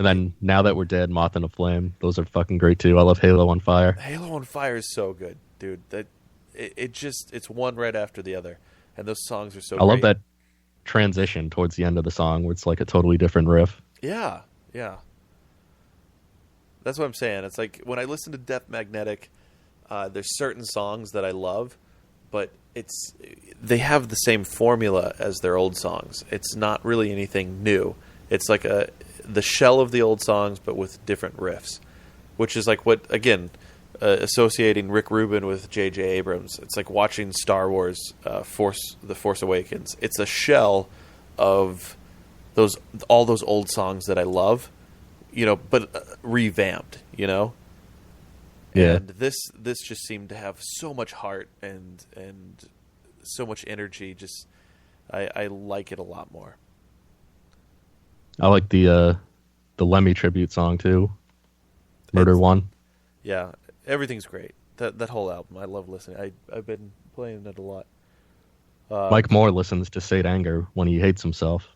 And then Now That We're Dead, Moth and a Flame. Those are fucking great too. I love Halo on Fire. Halo on Fire is so good, dude. That it's one right after the other, and those songs are so. I love that transition towards the end of the song where it's like a totally different riff. Yeah. That's what I'm saying. It's like when I listen to Death Magnetic, there's certain songs that I love, but they have the same formula as their old songs. It's not really anything new. It's like the shell of the old songs, but with different riffs, which is like what, again, associating Rick Rubin with J.J. Abrams. It's like watching Star Wars, The Force Awakens. It's a shell of all those old songs that I love, but revamped, Yeah. And this just seemed to have so much heart and so much energy. Just I like it a lot more. I like the Lemmy tribute song too. Murder One. Yeah, everything's great. That whole album, I love listening. I've been playing it a lot. Mike Moore listens to Saint Anger when he hates himself.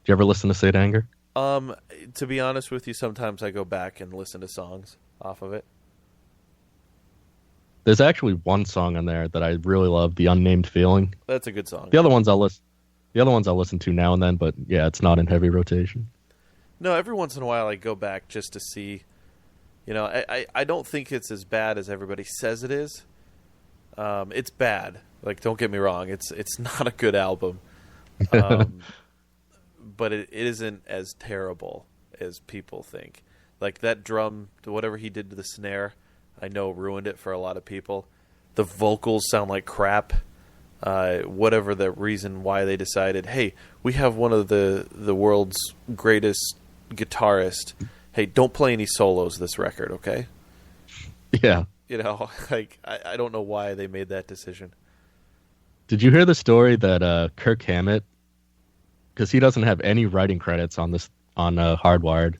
Do you ever listen to Saint Anger? To be honest with you, sometimes I go back and listen to songs off of it. There's actually one song on there that I really love, The Unnamed Feeling. That's a good song. The other ones I'll listen to now and then, but yeah, it's not in heavy rotation. No, every once in a while I go back just to see. I don't think it's as bad as everybody says it is. It's bad. Like, don't get me wrong. It's not a good album. But it isn't as terrible as people think. Like that drum, whatever he did to the snare, I know ruined it for a lot of people. The vocals sound like crap. Whatever the reason why they decided, hey, we have one of the world's greatest guitarists. Hey, don't play any solos this record, okay? Yeah. Like I don't know why they made that decision. Did you hear the story that Kirk Hammett, because he doesn't have any writing credits on Hardwired.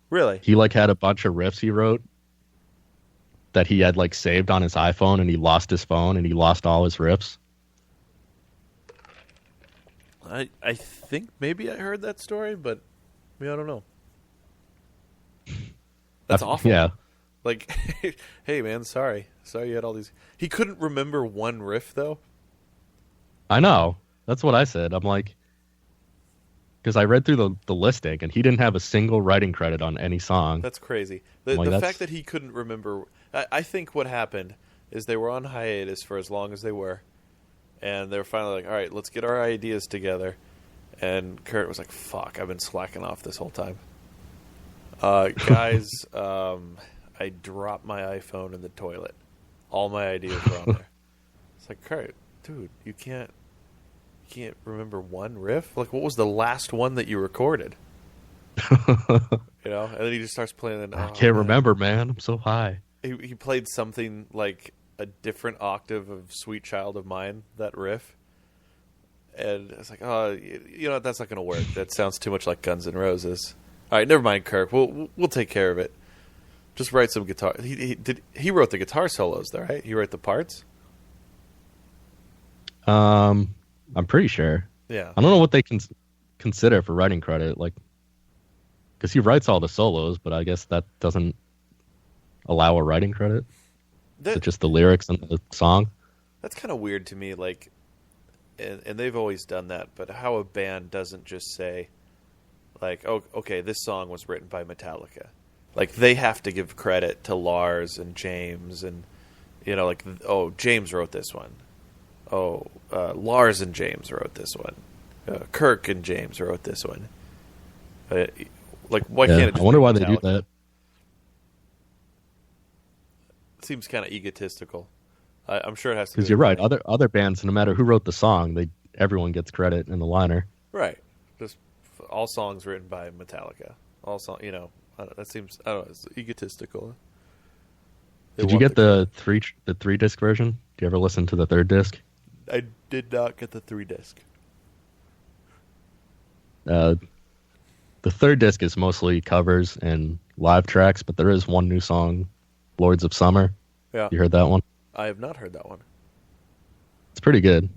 Really? He had a bunch of riffs he wrote that he had saved on his iPhone, and he lost his phone, and he lost all his riffs. I think maybe I heard that story, but I don't know. That's awful. Yeah. Like, hey man, sorry you had all these. He couldn't remember one riff though. I know. That's what I said. I'm like, because I read through the listing, and he didn't have a single writing credit on any song. That's crazy. The fact that he couldn't remember... I think what happened is they were on hiatus for as long as they were, and they were finally like, all right, let's get our ideas together. And Kurt was like, fuck, I've been slacking off this whole time. Guys, I dropped my iPhone in the toilet. All my ideas were on there. It's like, Kurt, dude, you can't remember one riff? Like, what was the last one that you recorded? And then he just starts playing. And, I can't remember, man. I'm so high. He played something like a different octave of Sweet Child of Mine, that riff. And it's like, that's not going to work. That sounds too much like Guns N' Roses. All right, never mind, Kirk. We'll take care of it. Just write some guitar. He wrote the guitar solos, though, right? He wrote the parts? I'm pretty sure. Yeah. I don't know what they consider for writing credit, because he writes all the solos, but I guess that doesn't allow a writing credit. It's just the lyrics and the song. That's kind of weird to me, and they've always done that, but how a band doesn't just say, oh, okay, this song was written by Metallica. They have to give credit to Lars and James, and, James wrote this one. Lars and James wrote this one. Kirk and James wrote this one. Why can't it just I wonder be why Metallica? they do that. It seems kind of egotistical. I'm sure it has to. Because you're right. Other bands, no matter who wrote the song, everyone gets credit in the liner. Right. Just all songs written by Metallica. All song. That seems. I don't know. It's egotistical. Did you get the three disc version? Do you ever listen to the third disc? I did not get the 3-disc. The third disc is mostly covers and live tracks, but there is one new song, Lords of Summer. Yeah. You heard that one? I have not heard that one. It's pretty good.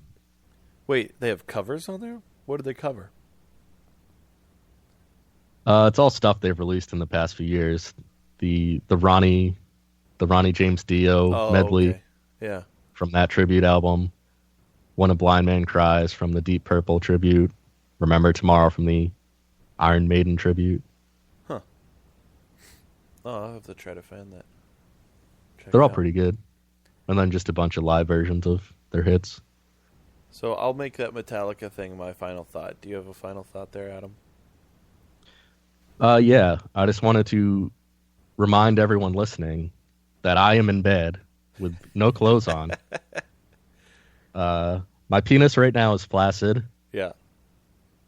Wait, they have covers on there? What did they cover? It's all stuff they've released in the past few years. The Ronnie James Dio Oh, medley okay. Yeah. from that tribute album. When a Blind Man Cries from the Deep Purple tribute. Remember Tomorrow from the Iron Maiden tribute. Huh. Oh, I'll have to try to find that. They're all pretty good. And then just a bunch of live versions of their hits. So I'll make that Metallica thing my final thought. Do you have a final thought there, Adam? Yeah. I just wanted to remind everyone listening that I am in bed with no clothes on. My penis right now is flaccid. Yeah.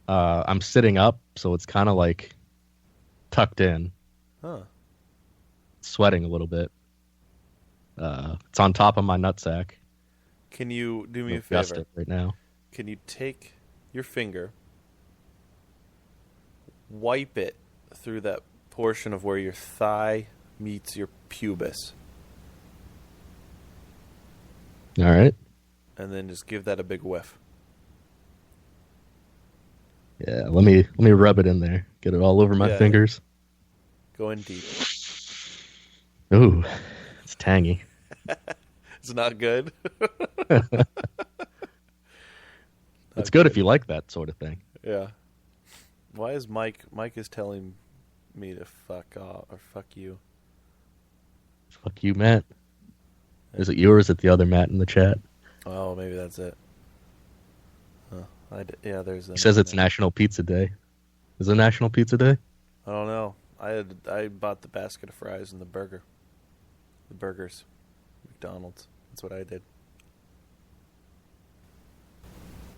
I'm sitting up, so it's kind of like tucked in. Huh. Sweating a little bit. It's on top of my nutsack. Can you do me a Adjust favor? it right now. Can you take your finger, wipe it through that portion of where your thigh meets your pubis, All right. and then just give that a big whiff? Yeah, let me rub it in there. Get it all over my Yeah. fingers. Go in deep. Ooh, it's tangy. It's not good. It's good if you like that sort of thing. Yeah. Why is Mike is telling me to fuck off or fuck you? Fuck you, Matt. Is it you or is it the other Matt in the chat? Oh, maybe that's it. Yeah, there's. He says it's National Pizza Day. Is it National Pizza Day? I don't know. I bought the basket of fries and the burgers, McDonald's. That's what I did.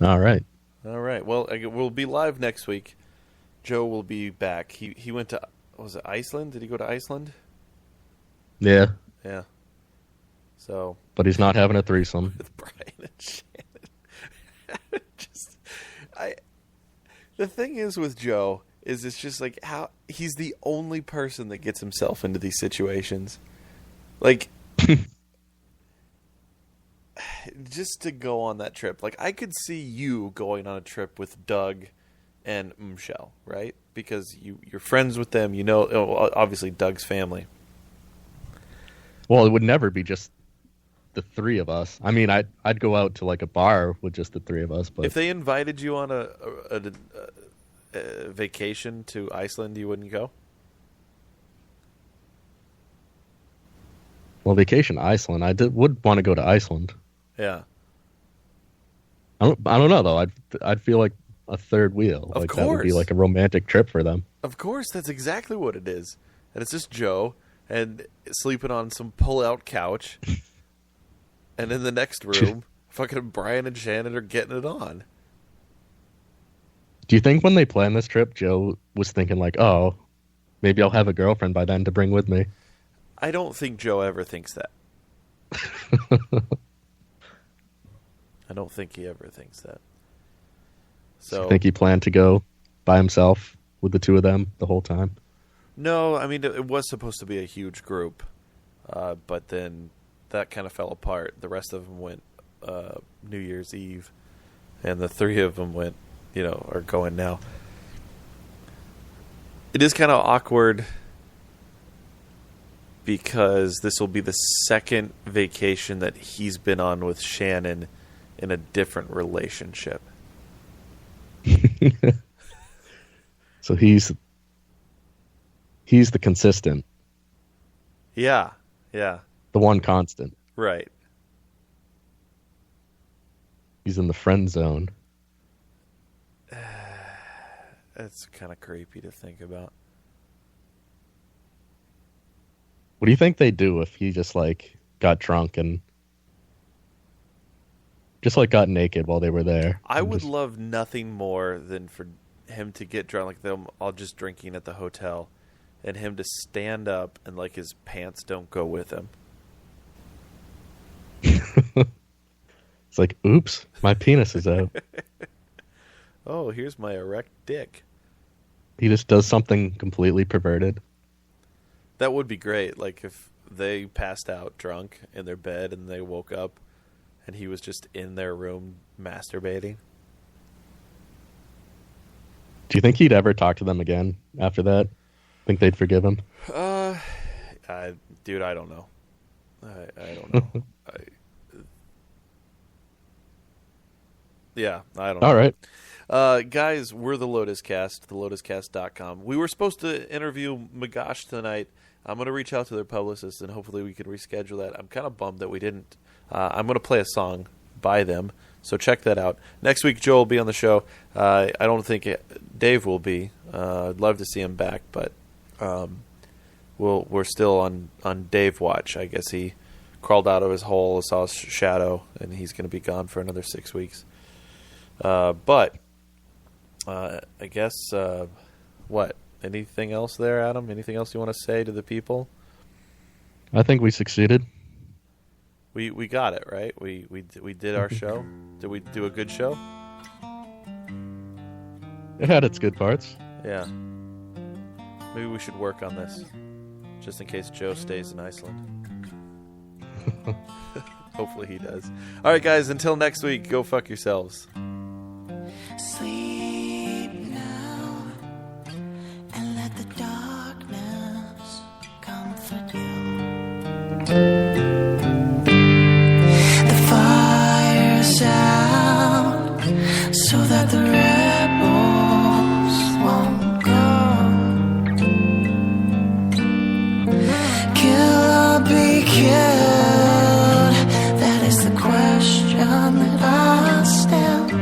All right. All right. Well, we'll be live next week. Joe will be back. He went to, was it Iceland? Did he go to Iceland? Yeah, Yeah. So but he's not having a threesome. with Brian and Shannon. The thing is with Joe is it's just like how he's the only person that gets himself into these situations. Like just to go on that trip. Like I could see you going on a trip with Doug and Michelle, right? Because you're friends with them, you know, obviously Doug's family. Well, it would never be just the three of us. I mean, I'd go out to like a bar with just the three of us. But If they invited you on a vacation to Iceland, you wouldn't go? well, vacation to Iceland, would want to go to Iceland. Yeah. I don't know though. I'd feel like a third wheel. Of Like that would be course. like a romantic trip for them. Of course, that's exactly what it is. And it's just Joe and sleeping on some pull-out couch. And in the next room, fucking Brian and Shannon are getting it on. Do you think when they planned this trip, Joe was thinking like, oh, maybe I'll have a girlfriend by then to bring with me? I don't think Joe ever thinks that. I don't think he ever thinks that. So I think he planned to go by himself with the two of them the whole time. no, I mean it was supposed to be a huge group, but then that kind of fell apart. The rest of them went New Year's Eve, and the three of them went, are going now. It is kind of awkward because this will be the second vacation that he's been on with Shannon in a different relationship. So he's the consistent, Yeah, the one constant. right. He's in the friend zone. That's kind of creepy to think about. What do you think they'd do if he just like got drunk and just like got naked while they were there? I And would just- love nothing more than for him to get drunk, like them all just drinking at the hotel, and him to stand up and like his pants don't go with him. It's like, oops, my penis is out. Oh, here's my erect dick. He just does something completely perverted. That would be great. Like if they passed out drunk in their bed and they woke up and he was just in their room masturbating. Do you think he'd ever talk to them again after that? Think they'd forgive him? Dude, I don't know. I don't know. I don't know. All right. Guys, we're the Lotus Cast, thelotuscast.com. We were supposed to interview Megosh tonight. I'm going to reach out to their publicist, and hopefully we can reschedule that. I'm kind of bummed that we didn't. I'm going to play a song by them, so check that out. Next week, Joe will be on the show. I don't think Dave will be. I'd love to see him back, but we're still on Dave watch. I guess he crawled out of his hole, saw a shadow, and he's going to be gone for another 6 weeks. But I guess what? Anything else there, Adam? Anything else you want to say to the people? I think we succeeded. We got it, right? We did our show. Did we do a good show? It had its good parts. Yeah. Maybe we should work on this, just in case Joe stays in Iceland. Hopefully he does. All right, guys. Until next week, go fuck yourselves. Sleep now and let the darkness comfort you. The fire's out so that the rebels won't go. Kill or be killed, that is the question that I stand.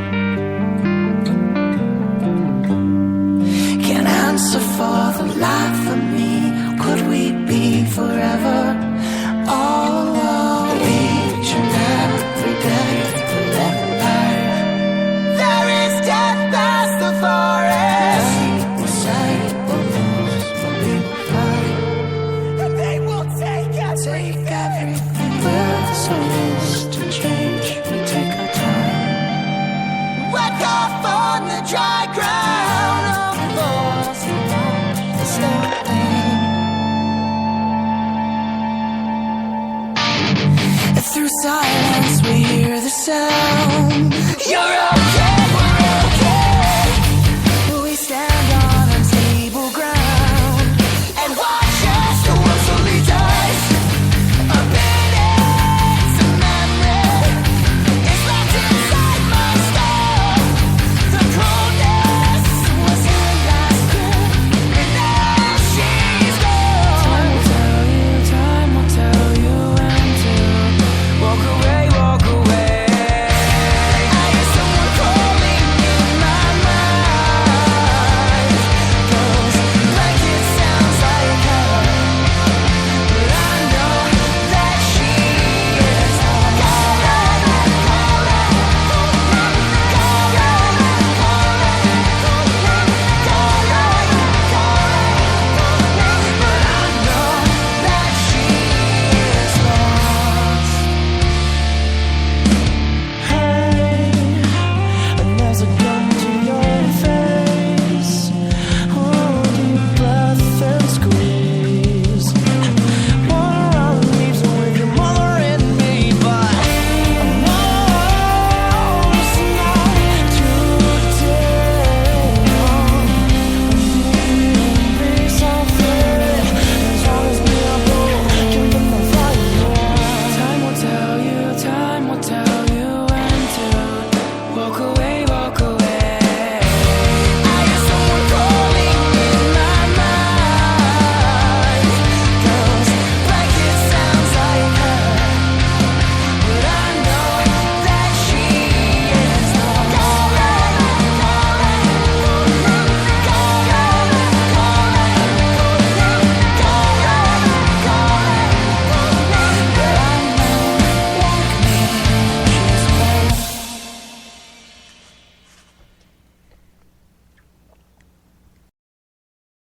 Answer for the life of me. Could we be forever all alone? Each and every day, forever life. There is death past the forest. We say we'll lose, but we will fight. And they will take everything. We're so used to change, we take our time. Wake up on the dry ground. Through silence we hear the sound. You're